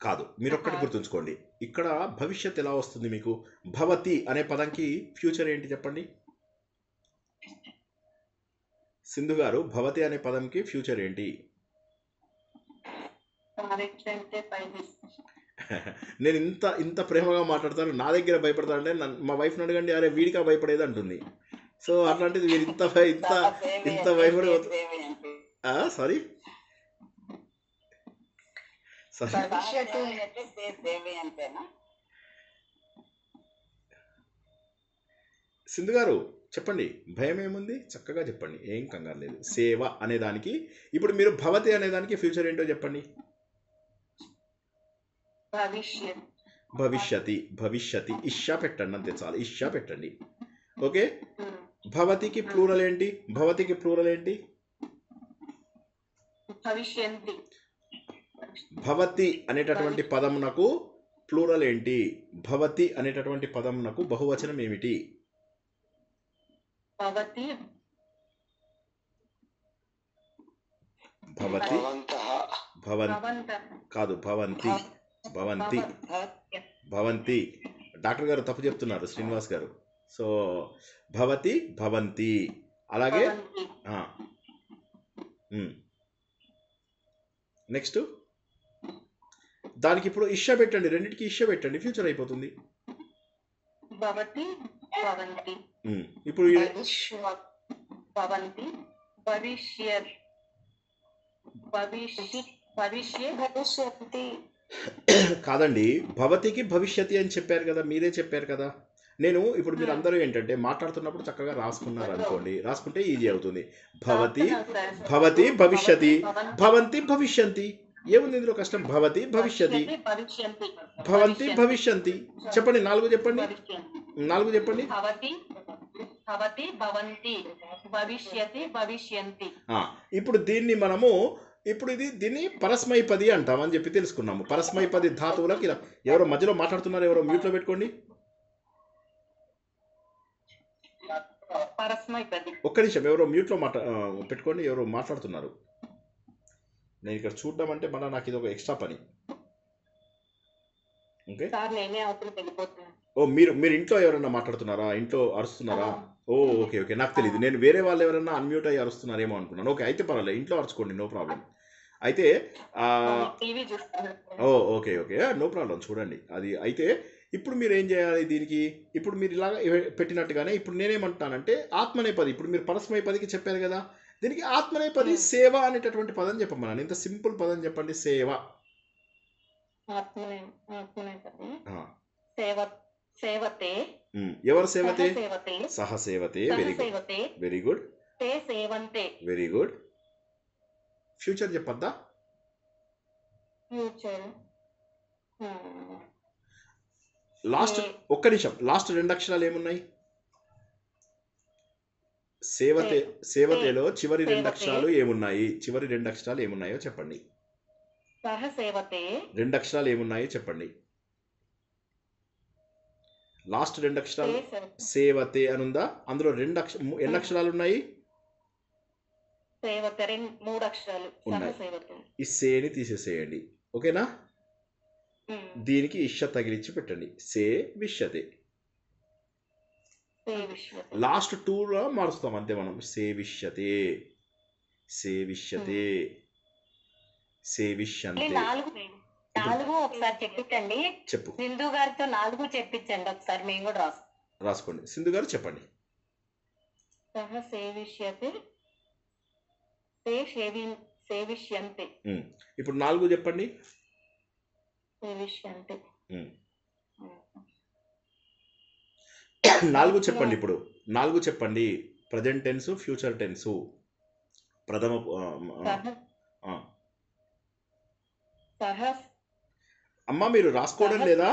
కాదు. మీరు ఒక్కటి గుర్తుంచుకోండి, ఇక్కడ భవిష్యత్ ఎలా వస్తుంది మీకు? భవతి అనే పదంకి ఫ్యూచర్ ఏంటి చెప్పండి. సింధు గారు, భవతి అనే పదంకి ఫ్యూచర్ ఏంటి? నేను ఇంత ప్రేమగా మాట్లాడతాను, నా దగ్గర భయపడతానంటే మా వైఫ్ని అడగండి, అరే వీడికా భయపడేది అంటుంది. సో అట్లాంటిది మీరు ఇంత భయపడి సారీ సింధు గారు చెప్పండి, భయం ఏముంది? చక్కగా చెప్పండి, ఏం కంగారు లేదు. సేవ అనేదానికి ఇప్పుడు మీరు భవతి అనేదానికి ఫ్యూచర్ ఏంటో చెప్పండి. భవిష్యతి ఇష్యా పెట్టండి, అంతే చాలు. ఇష్యా పెట్టండి. ఓకే. భవతికి ప్లూరల్ ఏంటి? భవతి అనేటటువంటి పదమునకు ప్లూరల్ ఏంటి? భవతి అనేటటువంటి పదమునకు బహువచనం ఏమిటి? భవతి భవతి, భవంతః భవన్ భవంత కాదు, భవంతి, భవంతి, భవంతి. డాక్టర్ గారు తప్పు చెప్తున్నారు, శ్రీనివాస్ గారు. సో భవతి, భవంతి. అలాగే భవంతి నెక్స్ట్ దానికి ఇప్పుడు ఇష్య పెట్టండి, రెండింటికి ఇష్య పెట్టండి, ఫ్యూచర్ అయిపోతుంది. భవతి భవంతి ఇప్పుడు భవంతి భవిష్యత్ భవిష్యత్ కాదండి, భవతికి భవిష్యతి అని చెప్పారు కదా, మీరే చెప్పారు కదా. నేను ఇప్పుడు మీరు అందరూ ఏంటంటే మాట్లాడుతున్నప్పుడు చక్కగా రాసుకున్నారు అనుకోండి, రాసుకుంటే ఈజీ అవుతుంది. భవతి, భవతి భవిష్యతి, భవంతి భవిష్యంతి. ఏముంది ఇందులో కష్టం? భవతి భవిష్యతి, భవంతి భవిష్యంతి. చెప్పండి, 4 చెప్పండి, 4 చెప్పండి. భవతి భవతి భవంతి భవిష్యతి భవిష్యంతి. ఇప్పుడు దీన్ని మనము దీన్ని పరస్మైపది అంటామని చెప్పి తెలుసుకున్నాము. పరస్మైపది ధాతువులకు ఇలా ఎవరో మధ్యలో మాట్లాడుతున్నారు, ఎవరో మ్యూట్లో పెట్టుకోండి. పరస్మైపది. ఒక్క నిమిషం, ఎవరో మ్యూట్లో పెట్టుకోండి, ఎవరో మాట్లాడుతున్నారు. నేను ఇక్కడ చూడడం అంటే మళ్ళీ నాకు ఇది ఒక ఎక్స్ట్రా పని. ఓకే, సార్ నేనే అవతల వెళ్ళిపోతున్నాను. ఓ మీరు ఇంట్లో ఎవరైనా మాట్లాడుతున్నారా? ఇంట్లో అరుస్తున్నారా? ఓ ఓకే ఓకే, నాకు తెలియదు. నేను వేరే వాళ్ళు ఎవరైనా అన్మ్యూట్ అయ్యి అరుస్తున్నారేమో అనుకున్నాను. ఓకే, అయితే పర్వాలేదు, ఇంట్లో అరుచుకోండి, నో ప్రాబ్లం. అయితే టీవీ చూస్తున్నాను. ఓ ఓకే ఓకే, నో ప్రాబ్లం, చూడండి అది. అయితే ఇప్పుడు మీరు ఏం చేయాలి దీనికి? ఇప్పుడు మీరు ఇలాగ పెట్టినట్టుగానే ఇప్పుడు నేనేమంటానంటే ఆత్మనేపది. ఇప్పుడు మీరు పరస్మైపదికి చెప్పారు కదా, దీనికి ఆత్మనేపది సేవ అనేటటువంటి పదం చెప్పమన్నాను. ఇంత సింపుల్ పదం చెప్పండి, సేవ. ఆత్మనేపది సేవతే. ఎవరు సేవతే? సేవతే సహ సేవతే. వెరీ గుడ్, వెరీ గుడ్, తే సేవంతే. Very good. ఫ్యూచర్ చెప్పద్దా? ఫ్యూచర్ లాస్ట్ ఒక్క నిమిషం, లాస్ట్ 2 అక్షరాలు ఏమున్నాయి? సేవతే. సేవతేలో చివరి 2 అక్షరాలు ఏమున్నాయి? చివరి 2 అక్షరాలు ఏమున్నాయో చెప్పండి. సహ సేవతే. 2 అక్షరాలు ఏమున్నాయో చెప్పండి. లాస్ట్ 2 అక్షరాలు సేవతే అనుందా? అందులో ఎన్ని అక్షరాలు ఉన్నాయి? సేవతే 3 అక్షరాలు ఉన్నాయి. ఈ సేని తీసేసేయండి, ఓకేనా? దీనికి ఇష్య తగిలిచ్చి పెట్టండి, సే విష్యతే. లాస్ట్ 2లో మారుస్తాం అంతే మనం. సేవిష్యతే, సేవిష్యతే, సేవిష్యంతే. 4 ఒకసారి చెప్పించండి. చెప్పు. సింధు గారితో 4 చెప్పించండి ఒకసారి, మేము కూడా రాసుకోండి. సింధు గారు చెప్పండి. సహ సేవిష్యతే, సేవిష్యంతే. ఇప్పుడు 4 చెప్పండి. సేవిష్యంతే. 4 చెప్పండి. ఇప్పుడు 4 చెప్పండి. ప్రజెంట్ టెన్స్, ఫ్యూచర్ టెన్స్, ప్రథమ. అమ్మా మీరు రాసుకోవడం లేదా?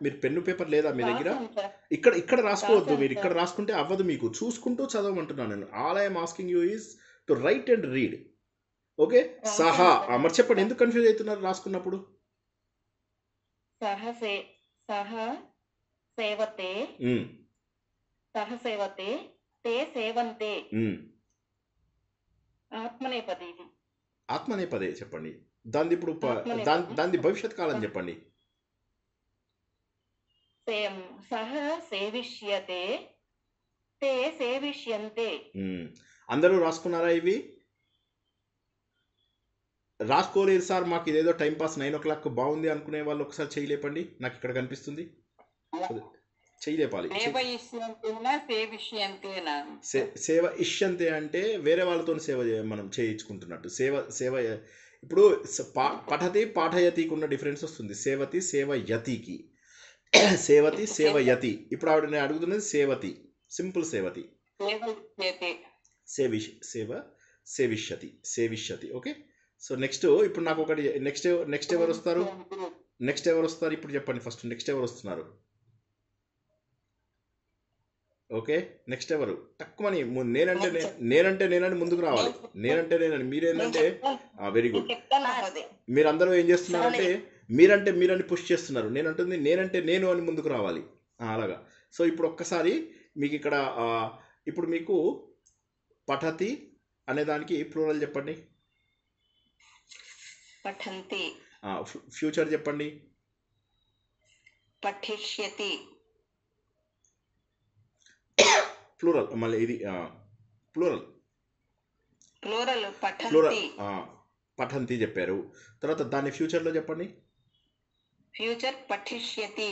మీరు పెన్ను పేపర్ లేదా మీ దగ్గర? ఇక్కడ రాసుకోవద్దు. మీరు ఇక్కడ రాసుకుంటే అవ్వదు, మీకు చూసుకుంటూ చదవమంటున్నాను నేను. All I'm asking you is to right and read. Okay, సహా. మరి చెప్పండి, ఎందుకు కన్ఫ్యూజ్ అవుతున్నారు రాసుకున్నప్పుడు? సహ సేవతే, సహ సేవతే, తే సేవంతే. ఆత్మనేపది. ఇది ఆత్మనేపదే చెప్పండి. దాని ఇప్పుడు దాని భవిష్యత్ కాలం చెప్పండి. సహ సేవిష్యతే, తే సేవిష్యంతే. అందరూ రాసుకున్నారా? ఇవి రాసుకోలేదు సార్, మాకు ఇదేదో టైంపాస్ 9 o'clock బాగుంది అనుకునే వాళ్ళు ఒకసారి చేయలేపండి. నాకు ఇక్కడ కనిపిస్తుంది, చేయలేపాలి. సేవ ఇష్యంతే అంటే వేరే వాళ్ళతో సేవ మనం చేయించుకుంటున్నట్టు. సేవ ఇప్పుడు పఠతి పాఠయతికి ఉన్న డిఫరెన్స్ వస్తుంది. సేవతి సేవయతికి, సేవతి సేవయతి. ఇప్పుడు ఆవిడ నేను అడుగుతున్నది సేవతి, సింపుల్ సేవతి. సేవిష్యతి. ఓకే, సో నెక్స్ట్ ఇప్పుడు నాకు ఒకటి నెక్స్ట్ ఎవరు వస్తారు? ఇప్పుడు చెప్పండి ఫస్ట్. నెక్స్ట్ ఎవరు వస్తున్నారు? ఓకే, నెక్స్ట్ ఎవరు? తక్కువని నేనంటే ముందుకు రావాలి. నేనంటే మీరేంటంటే వెరీ గుడ్. మీరందరూ ఏం చేస్తున్నారంటే మీరంటే పుష్ చేస్తున్నారు, నేనంటుంది నేనంటే నేను అని ముందుకు రావాలి. అలాగా. సో ఇప్పుడు ఒక్కసారి మీకు ఇక్కడ ఇప్పుడు మీకు పఠతి అనే దానికి ప్లూరల్ చెప్పండి. పఠంతి. ఫ్యూచర్ చెప్పండి. పఠిష్యతి. ప్లూరల్ మళ్ళీ ఇది ప్లూరల్ ప్లూరల్ ప్లూరల్ పఠంతి. పఠంతి చెప్పారు. తర్వాత దాన్ని ఫ్యూచర్లో చెప్పండి. ఫ్యూచర్ పఠిష్యతి.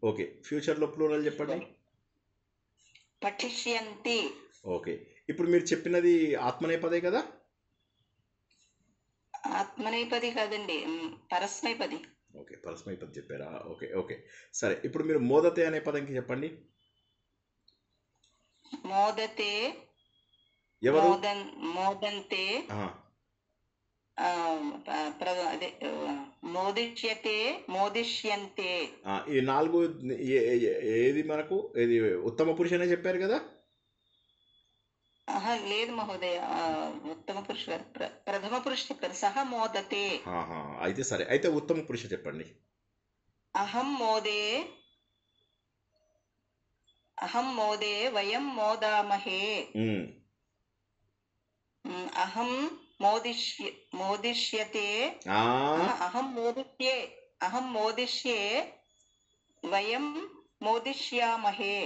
ఓకే, ఫ్యూచర్లో ప్లూరల్ చెప్పండి. పఠిష్యంతి. ఓకే, ఇప్పుడు మీరు చెప్పినది ఆత్మనేపదే కదా? ఆత్మనేపది కాదండి, పరస్మైపది. ఓకే, పరస్మైపది చెప్పారా? ఓకే ఓకే సరే. ఇప్పుడు మీరు మోదతే అనే పదంకి చెప్పండి. మోదతే. ఎవరు? మోదంతే. అదే మోదిష్యతే, మోదిష్యంతే. ఈ 4 ఏది మనకు ఏది ఉత్తమ పురుష అనే చెప్పారు కదా? లేదు మహోదయ, ఉత్తమ పురుష ప్రథమ పురుష చెప్పారు. సహ మోదతే. అయితే సరే, అయితే ఉత్తమ పురుష చెప్పండి. అహం మోదే. అహం మోదే వయం మోదామహే. అహం మోదిష్యతే. అహం మోదిష్యే వయం మోదిష్యామహే.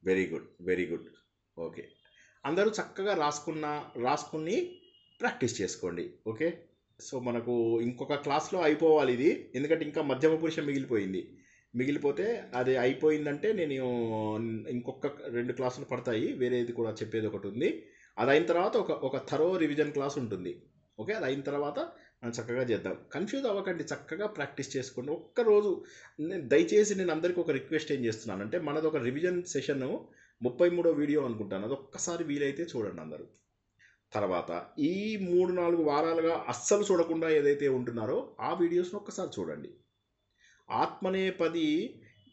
Very good, very good. Okay, అందరూ చక్కగా రాసుకుని ప్రాక్టీస్ చేసుకోండి. ఓకే, సో మనకు ఇంకొక క్లాస్లో అయిపోవాలి ఇది, ఎందుకంటే ఇంకా మధ్యమ పురుషం మిగిలిపోతే అది అయిపోయిందంటే నేను ఇంకొక 2 క్లాసులు పడతాయి, వేరేది కూడా చెప్పేది ఒకటి ఉంది. అది అయిన తర్వాత ఒక థరో రివిజన్ క్లాస్ ఉంటుంది. ఓకే, అది అయిన తర్వాత మనం చక్కగా చేద్దాం. కన్ఫ్యూజ్ అవ్వకండి, చక్కగా ప్రాక్టీస్ చేసుకోండి. ఒక్కరోజు దయచేసి నేను అందరికీ ఒక రిక్వెస్ట్ ఏం చేస్తున్నానంటే, మనది ఒక రివిజన్ సెషన్ 33వ వీడియో అనుకుంటాను, అది ఒక్కసారి వీలైతే చూడండి అందరూ. తర్వాత ఈ 3-4 వారాలుగా అస్సలు చూడకుండా ఏదైతే ఉంటున్నారో ఆ వీడియోస్ని ఒక్కసారి చూడండి. ఆత్మనేపది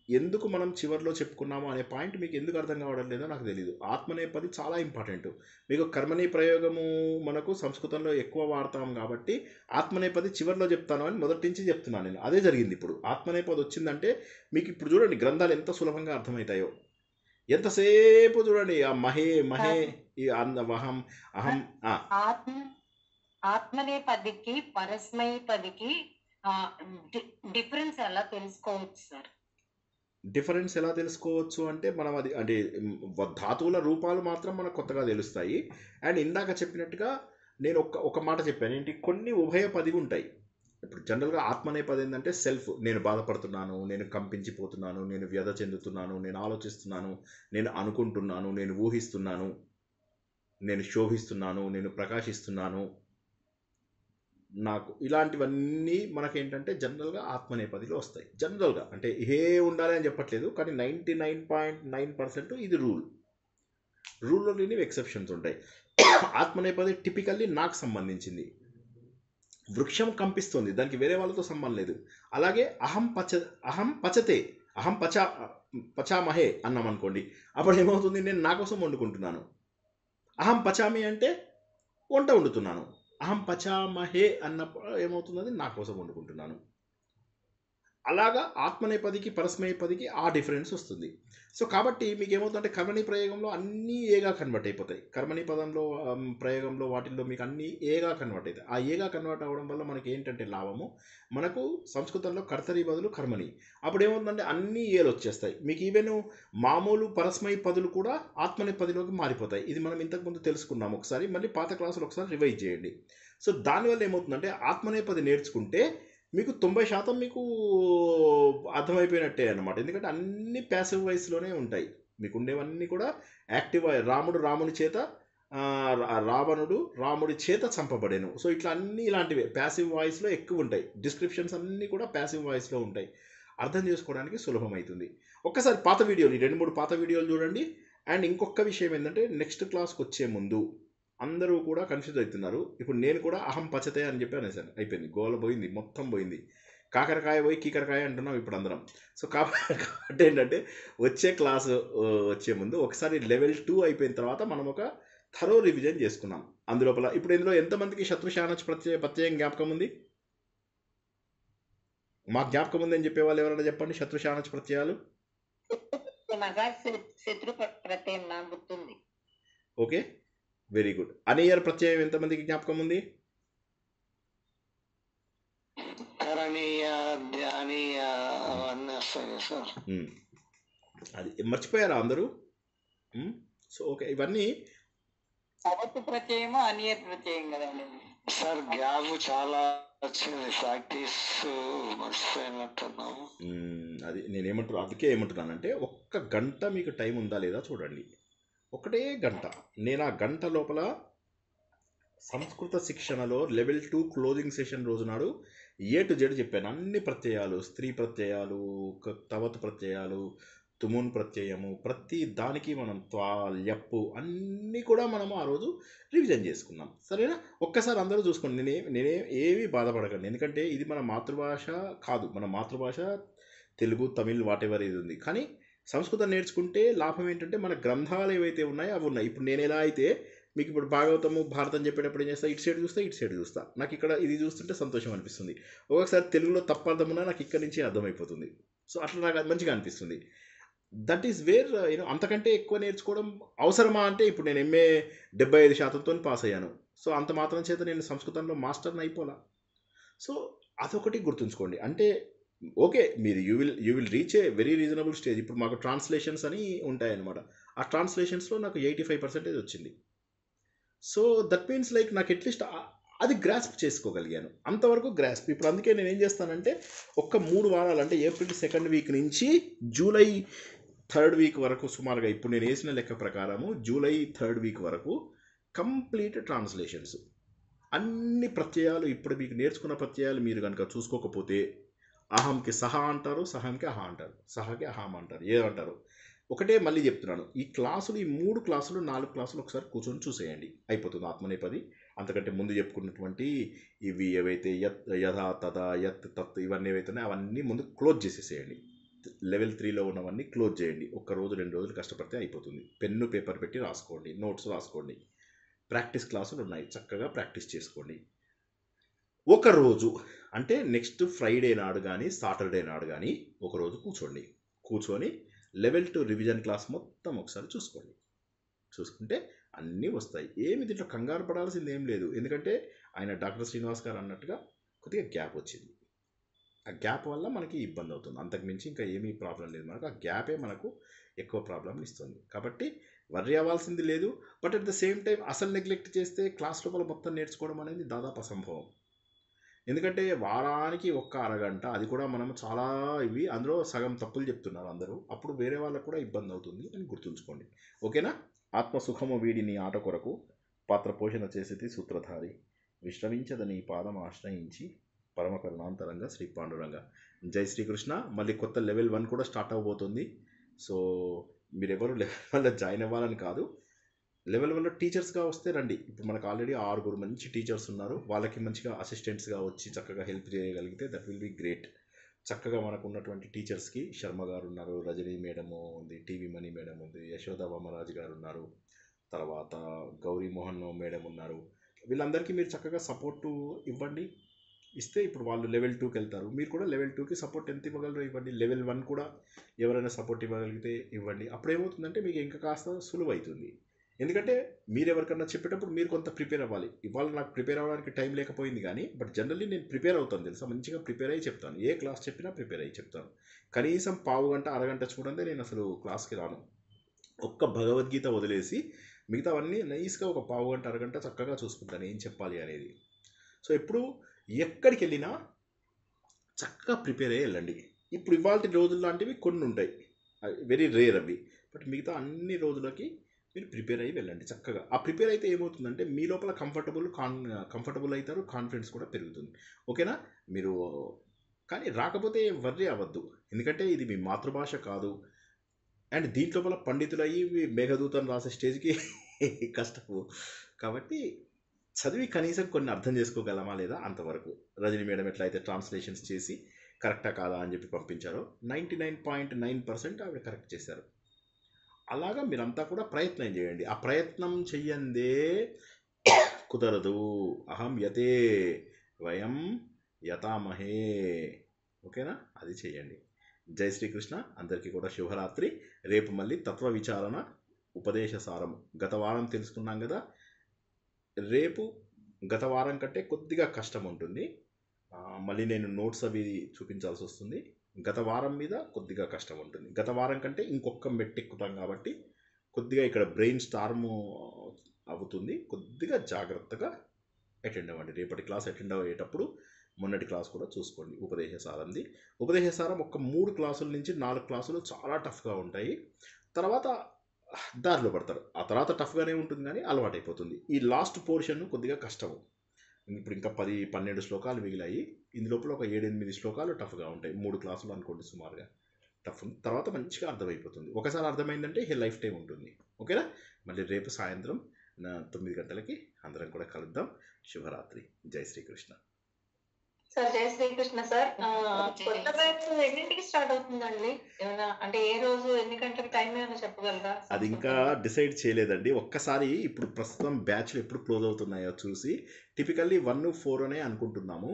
ఎందుకు మనం చివరిలో చెప్పుకున్నాము అనే పాయింట్ మీకు ఎందుకు అర్థం కావడం లేదో నాకు తెలియదు. ఆత్మనేపది చాలా ఇంపార్టెంట్. మీకు కర్మనీ ప్రయోగము మనకు సంస్కృతంలో ఎక్కువ వాడతాం కాబట్టి ఆత్మనేపది చివరిలో చెప్తాను అని మొదటి నుంచి చెప్తున్నాను నేను. అదే జరిగింది. ఇప్పుడు ఆత్మనేపది వచ్చిందంటే మీకు ఇప్పుడు చూడండి గ్రంథాలు ఎంత సులభంగా అర్థమవుతాయో. ఎంతసేపు చూడండి ఆ మహే ఈ వహం అహం. ఆత్మనేపదికి పరస్మైపదికి డిఫరెన్స్ ఎలా తెలుసుకోవచ్చు సార్? డిఫరెన్స్ ఎలా తెలుసుకోవచ్చు అంటే మనం అది అంటే ధాతువుల రూపాలు మాత్రం మనకు కొత్తగా తెలుస్తాయి. అండ్ ఇందాక చెప్పినట్టుగా నేను ఒక మాట చెప్పాను ఏంటి, కొన్ని ఉభయపదిగా ఉంటాయి. ఇప్పుడు జనరల్గా ఆత్మనేపది ఏంటంటే సెల్ఫ్, నేను బాధపడుతున్నాను, నేను కంపించిపోతున్నాను, నేను వ్యధ చెందుతున్నాను, నేను ఆలోచిస్తున్నాను, నేను అనుకుంటున్నాను, నేను ఊహిస్తున్నాను, నేను శోభిస్తున్నాను, నేను ప్రకాశిస్తున్నాను, నాకు ఇలాంటివన్నీ మనకేంటంటే జనరల్గా ఆత్మనేపదిలో వస్తాయి. జనరల్గా అంటే ఏ ఉండాలి అని చెప్పట్లేదు, కానీ 99.9% ఇది రూల్లో లేని ఎక్సెప్షన్స్ ఉంటాయి. ఆత్మనేపది టిపికల్లీ నాకు సంబంధించింది. వృక్షం కంపిస్తుంది, దానికి వేరే వాళ్ళతో సంబంధం లేదు. అలాగే అహం పచామహే అన్నాం అనుకోండి, అప్పుడు ఏమవుతుంది, నేను నా కోసం వండుకుంటున్నాను. అహం పచామి అంటే వంట వండుతున్నాను. అహం పచామహే అన్నప్పుడు ఏమవుతున్నది, నా కోసం వండుకుంటున్నాను. అలాగా ఆత్మనేపదికి పరస్మైపదికి ఆ డిఫరెన్స్ వస్తుంది. సో కాబట్టి మీకు ఏమవుతుందంటే కర్మణీ ప్రయోగంలో అన్నీ ఏగా కన్వర్ట్ అయిపోతాయి. కర్మణీ పదంలో ప్రయోగంలో వాటిల్లో మీకు అన్నీ ఏగా కన్వర్ట్ అవుతాయి. ఆ ఏగా కన్వర్ట్ అవ్వడం వల్ల మనకి ఏంటంటే లాభము, మనకు సంస్కృతంలో కర్తరి బదులు కర్మణి, అప్పుడు ఏమవుతుందంటే అన్నీ ఏలు వచ్చేస్తాయి మీకు. ఈవెన్ మామూలు పరస్మై పదులు కూడా ఆత్మనేపదిలోకి మారిపోతాయి. ఇది మనం ఇంతకుముందు తెలుసుకున్నాము. ఒకసారి మళ్ళీ పాత క్లాసులు ఒకసారి రివైజ్ చేయండి. సో దానివల్ల ఏమవుతుందంటే ఆత్మనేపది నేర్చుకుంటే మీకు 90% మీకు అర్థమైపోయినట్టే అనమాట. ఎందుకంటే అన్ని ప్యాసివ్ వాయిస్లోనే ఉంటాయి. మీకు ఉండేవన్నీ కూడా యాక్టివ్. రాముడి చేత రావణుడు రాముడి చేత చంపబడేను. సో ఇట్లా అన్నీ ఇలాంటివే ప్యాసివ్ వాయిస్లో ఎక్కువ ఉంటాయి. డిస్క్రిప్షన్స్ అన్నీ కూడా ప్యాసివ్ వాయిస్లో ఉంటాయి. అర్థం చేసుకోవడానికి సులభమవుతుంది. ఒక్కసారి పాత వీడియోలు 2-3 పాత వీడియోలు చూడండి. అండ్ ఇంకొక విషయం ఏంటంటే నెక్స్ట్ క్లాస్కి వచ్చే ముందు అందరూ కూడా కన్ఫ్యూజ్ అవుతున్నారు. ఇప్పుడు నేను కూడా అహం పచతే అని చెప్పి అనేసాను, అయిపోయింది, గోల పోయింది, మొత్తం పోయింది. కాకరకాయ పోయి కీకరకాయ అంటున్నాం ఇప్పుడు అందరం. సో కాబట్టి ఏంటంటే వచ్చే క్లాసు వచ్చే ముందు ఒకసారి లెవెల్ 2 అయిపోయిన తర్వాత మనం ఒక థరో రివిజన్ చేసుకున్నాం. అందులోపల ఇప్పుడు ఇందులో ఎంతమందికి శత్రుశానచ్ ప్రత్యయం జ్ఞాపకం ఉంది? మా జ్ఞాపకం ఉందని చెప్పేవాళ్ళు ఎవరైనా చెప్పండి శత్రుశానచ ప్రత్యయాలు. మగా శత్రు ప్రత్యయం నాకు గుర్తుంది. Okay, very good. అనేయర్ ప్రత్యయం ఎంతమందికి జ్ఞాపకం ఉంది? కరణీయ, ధ్యానీయ అవన్నీ వస్తాయి కదా సార్. అది మర్చిపోయారా అందరూ? సో ఓకే, ఇవన్నీ అవత్తు ప్రత్యయము అనియర్ ప్రత్యయం కదండి. సార్ గ్యాప్ చాలా వచ్చింది, ప్రాక్టీస్ మర్చిపోయినట్టున్నాము. అది నేనేమంటున్నా, అందుకే ఏమంటున్నానంటే ఒక్క గంట మీకు టైం ఉందా లేదా చూడండి. ఒకటే గంట. నేను ఆ గంట లోపల సంస్కృత శిక్షణలో లెవెల్ 2 క్లోజింగ్ సెషన్ రోజు నాడు A to Z చెప్పాను. అన్ని ప్రత్యయాలు, స్త్రీ ప్రత్యయాలు, తవత్ ప్రత్యయాలు, తుమున్ ప్రత్యయము, ప్రతి దానికి మనం త్వా, ల్యప్పు అన్నీ కూడా మనము ఆ రోజు రివిజన్ చేసుకున్నాం. సరేనా? ఒక్కసారి అందరూ చూసుకోండి. నేనే ఏమీ బాధపడకండి, ఎందుకంటే ఇది మన మాతృభాష కాదు. మన మాతృభాష తెలుగు, తమిళ్, వాటెవర్ ఇది ఉంది. కానీ సంస్కృతం నేర్చుకుంటే లాభం ఏంటంటే మన గ్రంథాలు ఏవైతే ఉన్నాయో అవి ఉన్నాయి. ఇప్పుడు నేను ఎలా అయితే మీకు ఇప్పుడు భాగవతము, భారతం చెప్పేటప్పుడు ఏం చేస్తా, ఇటు సైడ్ చూస్తా. నాకు ఇక్కడ ఇది చూస్తుంటే సంతోషం అనిపిస్తుంది. ఒక్కొక్కసారి తెలుగులో తప్పర్థమున్నా నాకు ఇక్కడ నుంచి అర్థమైపోతుంది. సో అట్లా నాకు అది మంచిగా అనిపిస్తుంది. దట్ ఈస్ వేర్ అంతకంటే ఎక్కువ నేర్చుకోవడం అవసరమా అంటే, ఇప్పుడు నేను MA 75% పాస్ అయ్యాను. సో అంత మాత్రం చేత నేను సంస్కృతంలో మాస్టర్ని అయిపోలా. సో అదొకటి గుర్తుంచుకోండి. అంటే ఓకే, మీరు you will reach a very reasonable stage. ఇప్పుడు మాకు ట్రాన్స్లేషన్స్ అని ఉంటాయన్నమాట. ఆ ట్రాన్స్లేషన్స్లో నాకు 85% వచ్చింది. సో దట్ మీన్స్ లైక్ నాకు అట్లీస్ట్ అది గ్రాస్ప్ చేసుకోగలిగాను, అంతవరకు గ్రాస్ప్. ఇప్పుడు అందుకే నేను ఏం చేస్తానంటే ఒక్క 3 వారాలు, అంటే ఏప్రిల్ 2nd వీక్ నుంచి జూలై 3rd వీక్ వరకు సుమారుగా, ఇప్పుడు నేను వేసిన లెక్క ప్రకారము జూలై 3rd వీక్ వరకు కంప్లీట్ ట్రాన్స్లేషన్స్. అన్ని ప్రత్యయాలు, ఇప్పుడు మీకు నేర్చుకున్న ప్రత్యయాలు మీరు కనుక చూసుకోకపోతే, అహంకి సహ అంటారు, సహంకి అహ అంటారు, సహకి అహం అంటారు, ఏమంటారు. ఒకటే మళ్ళీ చెప్తున్నాను, ఈ క్లాసులు, ఈ 3 క్లాసులు 4 క్లాసులు ఒకసారి కూర్చొని చూసేయండి, అయిపోతుంది. ఆత్మనేపది అంతకంటే ముందు చెప్పుకున్నటువంటి ఇవి ఏవైతే యథా, తదా, యత్, తత్ ఇవన్నీ ఏవైతే ఉన్నాయో అవన్నీ ముందు క్లోజ్ చేసేసేయండి. లెవెల్ 3లో ఉన్నవన్నీ క్లోజ్ చేయండి. 1 రోజు 2 రోజులు కష్టపడితే అయిపోతుంది. పెన్ను పేపర్ పెట్టి రాసుకోండి, నోట్స్ రాసుకోండి. ప్రాక్టీస్ క్లాసులు ఉన్నాయి, చక్కగా ప్రాక్టీస్ చేసుకోండి. ఒకరోజు అంటే నెక్స్ట్ ఫ్రైడే నాడు కానీ సాటర్డే నాడు కానీ ఒకరోజు కూర్చొని లెవెల్ 2 రివిజన్ క్లాస్ మొత్తం ఒకసారి చూసుకుంటే అన్నీ వస్తాయి. ఏమి దీంట్లో కంగారు పడాల్సింది ఏం లేదు. ఎందుకంటే ఆయన డాక్టర్ శ్రీనివాస్ గారు అన్నట్టుగా కొద్దిగా గ్యాప్ వచ్చింది. ఆ గ్యాప్ వల్ల మనకి ఇబ్బంది అవుతుంది, అంతకుమించి ఇంకా ఏమీ ప్రాబ్లం లేదు. మనకు ఆ గ్యాపే మనకు ఎక్కువ ప్రాబ్లం ఇస్తుంది. కాబట్టి వర్రీ అవ్వాల్సింది లేదు. But at the same time అసలు నెగ్లెక్ట్ చేస్తే క్లాస్ లోపల మొత్తం నేర్చుకోవడం అనేది దాదాపు అసంభవం. ఎందుకంటే వారానికి 1 అరగంట, అది కూడా మనం చాలా అందులో సగం తప్పులు చెప్తున్నారు అందరూ. అప్పుడు వేరే వాళ్ళకు కూడా ఇబ్బంది అవుతుంది అని గుర్తుంచుకోండి. ఓకేనా? ఆత్మసుఖము వీడిని ఆట కొరకు పాత్ర పోషణ చేసేది సూత్రధారి, విశ్రమించదని పాదం ఆశ్రయించి పరమ కరుణాంతరంగా శ్రీ పాండురంగ. జై శ్రీకృష్ణ. మళ్ళీ కొత్త లెవెల్ 1 కూడా స్టార్ట్ అవబోతుంది. సో మీరెవరు లెవెల్ 1లో జాయిన్ అవ్వాలని కాదు, లెవెల్ 1లో టీచర్స్గా వస్తే రండి. ఇప్పుడు మనకు ఆల్రెడీ 6 మంచి టీచర్స్ ఉన్నారు. వాళ్ళకి మంచిగా అసిస్టెంట్స్గా వచ్చి చక్కగా హెల్ప్ చేయగలిగితే దట్ విల్ బి గ్రేట్. చక్కగా మనకు ఉన్నటువంటి టీచర్స్కి శర్మ గారు ఉన్నారు, రజనీ మేడము ఉంది, టీవీ మణి మేడం ఉంది, యశోద వామరాజు గారు ఉన్నారు, తర్వాత గౌరీ మోహన్ మేడం ఉన్నారు. వీళ్ళందరికీ మీరు చక్కగా సపోర్టు ఇవ్వండి. ఇస్తే ఇప్పుడు వాళ్ళు లెవెల్ 2కి వెళ్తారు, మీరు కూడా లెవెల్ 2కి సపోర్ట్ ఎంత ఇవ్వగలరో ఇవ్వండి. లెవెల్ 1 కూడా ఎవరైనా సపోర్ట్ ఇవ్వగలిగితే ఇవ్వండి. అప్పుడు ఏమవుతుందంటే మీకు ఇంకా కాస్త సులువు అవుతుంది. ఎందుకంటే మీరు ఎవరికన్నా చెప్పేటప్పుడు మీరు కొంత ప్రిపేర్ అవ్వాలి. ఇవాళ నాకు ప్రిపేర్ అవ్వడానికి టైం లేకపోయింది కానీ, బట్ జనరల్లీ నేను ప్రిపేర్ అవుతాను తెలుసా, మంచిగా ప్రిపేర్ అయ్యి చెప్తాను. ఏ క్లాస్ చెప్పినా ప్రిపేర్ అయ్యి చెప్తాను. కనీసం పావు గంట అరగంట చూడండి నేను అసలు క్లాస్కి రాను. ఒక్క భగవద్గీత వదిలేసి మిగతావన్నీ నైస్గా ఒక పావు గంట అరగంట చక్కగా చూసుకుంటాను ఏం చెప్పాలి అనేది. సో ఎప్పుడు ఎక్కడికి వెళ్ళినా చక్కగా ప్రిపేర్ అయ్యి వెళ్ళండి. ఇప్పుడు ఇవాళ రోజులు లాంటివి కొన్ని ఉంటాయి, వెరీ రేర్ అవి. బట్ మిగతా అన్ని రోజులకి మీరు ప్రిపేర్ అయ్యి వెళ్ళండి చక్కగా. ఆ ప్రిపేర్ అయితే ఏమవుతుందంటే మీ లోపల కంఫర్టబుల్ అవుతారు, కాన్ఫిడెన్స్ కూడా పెరుగుతుంది. ఓకేనా? మీరు కానీ రాకపోతే వర్రీ అవ్వద్దు, ఎందుకంటే ఇది మీ మాతృభాష కాదు. అండ్ దీంట్లోపల పండితులు అయ్యి మేఘదూతం రాసే స్టేజ్కి కష్టము. కాబట్టి చదివి కనీసం కొన్ని అర్థం చేసుకోగలమా లేదా అంతవరకు. రజనీ మేడం ఎట్లయితే ట్రాన్స్లేషన్స్ చేసి కరెక్టా కాదా అని చెప్పి పంపించారో 99.9% ఆవిడ కరెక్ట్ చేశారు. అలాగా మీరంతా కూడా ప్రయత్నం చేయండి. ఆ ప్రయత్నం చెయ్యందే కుదరదు. అహం యతే వయం యతామహే ఓకేనా, అది చేయండి. జై శ్రీకృష్ణ. అందరికీ కూడా శుభరాత్రి. రేపు మళ్ళీ తత్వ విచారణ ఉపదేశ సారం గత వారం తెలుసుకున్నాం కదా. రేపు గత వారం కంటే కొద్దిగా కష్టం ఉంటుంది. మళ్ళీ నేను నోట్స్ అవి చూపించాల్సి వస్తుంది. గత వారం మీద కొద్దిగా కష్టం ఉంటుంది. గత వారం కంటే ఇంకొక మెట్టెక్కుతాం కాబట్టి కొద్దిగా ఇక్కడ బ్రెయిన్ స్టార్మ్ అవుతుంది. కొద్దిగా జాగ్రత్తగా అటెండ్ అవ్వండి. రేపటి క్లాస్ అటెండ్ అయ్యేటప్పుడు మొన్నటి క్లాస్ కూడా చూసుకోండి. ఉపదేశ సారంది. ఉపదేశ సారం ఒక 3 క్లాసుల నుంచి 4 క్లాసులు చాలా టఫ్గా ఉంటాయి. తర్వాత దారిలో పడతారు. ఆ తర్వాత టఫ్గానే ఉంటుంది కానీ అలవాటు అయిపోతుంది. ఈ లాస్ట్ పోర్షన్ కొద్దిగా కష్టము. ఇప్పుడు ఇంకా 10-12 శ్లోకాలు మిగిలాయి. ఇందులోపల ఒక 7-8 శ్లోకాలు టఫ్గా ఉంటాయి. 3 క్లాసులు అనుకోండి సుమారుగా. టఫ్ ఉంది. తర్వాత మంచిగా అర్థమైపోతుంది. ఒకసారి అర్థమైందంటే ఈ లైఫ్ టైం ఉంటుంది. ఓకేనా. మళ్ళీ రేపు సాయంత్రం 9 గంటలకి అందరం కూడా కలుద్దాం. శుభరాత్రి. జై శ్రీకృష్ణ. సార్ జై శ్రీకృష్ణ సార్. కొత్త బ్యాచ్ ఎన్నింటికి స్టార్ట్ అవుతుందండి? ఏమైనా అంటే ఏ రోజు ఎన్ని గంటలకు టైం ఏమైనా చెప్పగలరా? అది ఇంకా డిసైడ్ చేయలేదండి. ఒక్కసారి ఇప్పుడు ప్రస్తుతం బ్యాచ్లు ఎప్పుడు క్లోజ్ అవుతున్నాయో చూసి టిపికల్లీ 1-4 అనే అనుకుంటున్నాము.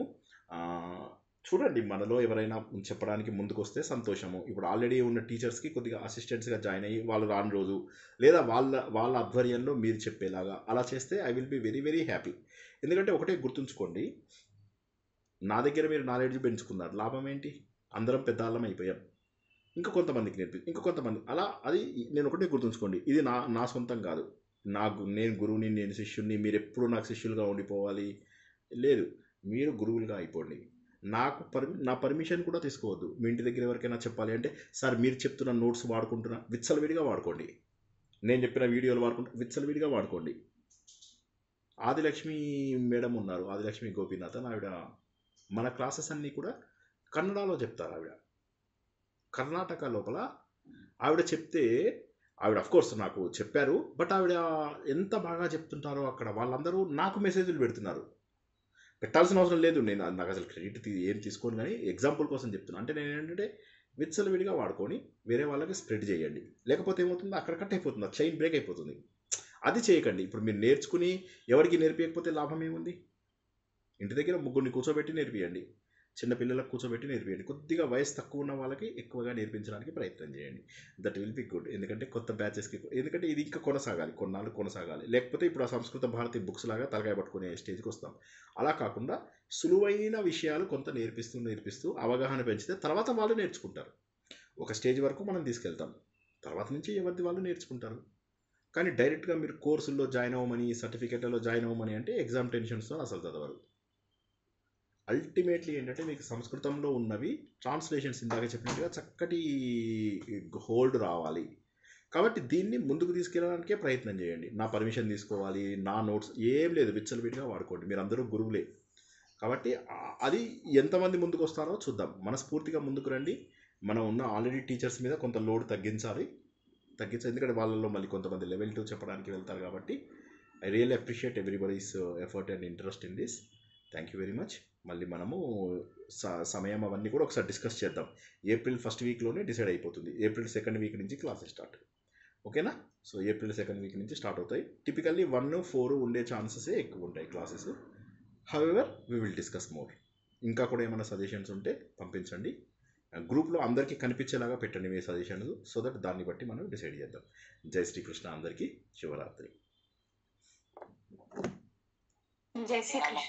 చూడండి, మనలో ఎవరైనా చెప్పడానికి ముందుకు వస్తే సంతోషము. ఇప్పుడు ఆల్రెడీ ఉన్న టీచర్స్కి కొద్దిగా అసిస్టెంట్స్గా జాయిన్ అయ్యి వాళ్ళు రాని రోజు లేదా వాళ్ళ ఆధ్వర్యంలో మీరు చెప్పేలాగా అలా చేస్తే I will be very very happy. ఎందుకంటే ఒకటే గుర్తుంచుకోండి, నా దగ్గర మీరు నాలెడ్జ్ పెంచుకున్నారు, లాభం ఏంటి? అందరం పెద్దాళ్ళం అయిపోయాం. ఇంకా కొంతమందికి ఇంకా కొంతమంది అలా. అది నేను ఒకటే గుర్తుంచుకోండి, ఇది నా సొంతం కాదు. నేను గురువుని, నేను శిష్యుని, మీరు ఎప్పుడు నాకు శిష్యులుగా ఉండిపోవాలి లేదు. మీరు గురువులుగా అయిపోండి. నా పర్మిషన్ కూడా తీసుకోవద్దు. మీ ఇంటి దగ్గర ఎవరికైనా చెప్పాలి అంటే, సార్ మీరు చెప్తున్న నోట్స్ వాడుకుంటున్నా, విచ్చలవిడిగా వాడుకోండి. నేను చెప్పిన వీడియోలు విచ్చలవిడిగా వాడుకోండి. ఆదిలక్ష్మి మేడం ఉన్నారు, ఆదిలక్ష్మి గోపీనాథ్ అని ఆవిడ. మన క్లాసెస్ అన్నీ కూడా కన్నడలో చెప్తారు ఆవిడ. కర్ణాటక లోపల ఆవిడ చెప్తే, ఆవిడ అఫ్కోర్స్ నాకు చెప్పారు, బట్ ఆవిడ ఎంత బాగా చెప్తుంటారో అక్కడ వాళ్ళందరూ నాకు మెసేజ్లు పెడుతున్నారు. పెట్టాల్సిన అవసరం లేదు, నాకు అసలు క్రెడిట్ ఏం తీసుకోను, కానీ ఎగ్జాంపుల్ కోసం చెప్తున్నాను. అంటే నేను ఏంటంటే విచ్చలవిడిగా వాడుకొని వేరే వాళ్ళకి స్ప్రెడ్ చేయండి. లేకపోతే ఏమవుతుంది, అక్కడ కట్ అయిపోతుంది, ఆ చైన్ బ్రేక్ అయిపోతుంది. అది చేయకండి. ఇప్పుడు మీరు నేర్చుకుని ఎవరికి నేర్పించకపోతే లాభం ఏముంది? ఇంటి దగ్గర 3 కూర్చోబెట్టి నేర్పియండి, చిన్నపిల్లలకు కూర్చోబెట్టి నేర్పియండి. కొద్దిగా వయసు తక్కువ ఉన్న వాళ్ళకి ఎక్కువగా నేర్పించడానికి ప్రయత్నం చేయండి. That will be good. ఎందుకంటే కొత్త బ్యాచెస్కి, ఎందుకంటే ఇది ఇంకా కొనసాగాలి, కొన్నాళ్ళు కొనసాగాలి. లేకపోతే ఇప్పుడు ఆ సంస్కృత భారతి బుక్స్ లాగా తలకాయ పట్టుకునే స్టేజ్కి వస్తాం. అలా కాకుండా సులువైన విషయాలు కొంత నేర్పిస్తూ అవగాహన పెంచితే తర్వాత వాళ్ళు నేర్చుకుంటారు. ఒక స్టేజ్ వరకు మనం తీసుకెళ్తాం, తర్వాత నుంచి ఎవరిది వాళ్ళు నేర్చుకుంటారు. కానీ డైరెక్ట్గా మీరు కోర్సుల్లో జాయిన్ అవ్వమని, సర్టిఫికెట్లలో జాయిన్ అవ్వమని అంటే ఎగ్జామ్ టెన్షన్స్తో అసలు చదవరు. అల్టిమేట్లీ ఏంటంటే మీకు సంస్కృతంలో ఉన్నవి ట్రాన్స్లేషన్స్ ఇందాక చెప్పినట్టుగా చక్కటి హోల్డ్ రావాలి. కాబట్టి దీన్ని ముందుకు తీసుకెళ్ళడానికే ప్రయత్నం చేయండి. నా పర్మిషన్ తీసుకోవాలి, నా నోట్స్ ఏం లేదు, విచ్చలవిడిగా వాడుకోండి. మీరు అందరూ గురువులే. కాబట్టి అది ఎంతమంది ముందుకు వస్తారో చూద్దాం. మనస్ఫూర్తిగా ముందుకు రండి. మనం ఉన్న ఆల్రెడీ టీచర్స్ మీద కొంత లోడ్ తగ్గించాలి. ఎందుకంటే వాళ్ళలో మళ్ళీ కొంతమంది లెవెల్ 2 చెప్పడానికి వెళ్తారు. కాబట్టి I really appreciate everybody's effort and interest in this. Thank you very much. మళ్ళీ మనము సమయం అవన్నీ కూడా ఒకసారి డిస్కస్ చేద్దాం. ఏప్రిల్ 1st వీక్లోనే డిసైడ్ అయిపోతుంది. ఏప్రిల్ 2nd వీక్ నుంచి క్లాసెస్ స్టార్ట్. ఓకేనా. సో ఏప్రిల్ 2nd వీక్ నుంచి స్టార్ట్ అవుతాయి. టిపికల్లీ 1-4 ఉండే ఛాన్సెసే ఎక్కువ ఉంటాయి classes. However we will discuss more. ఇంకా కూడా ఏమైనా సజెషన్స్ ఉంటే పంపించండి. గ్రూప్లో అందరికీ కనిపించేలాగా పెట్టండి మీ సజెషన్స్, సో దట్ దాన్ని బట్టి మనం డిసైడ్ చేద్దాం. జై శ్రీకృష్ణ. అందరికీ శుభరాత్రి. జై శ్రీకృష్ణ.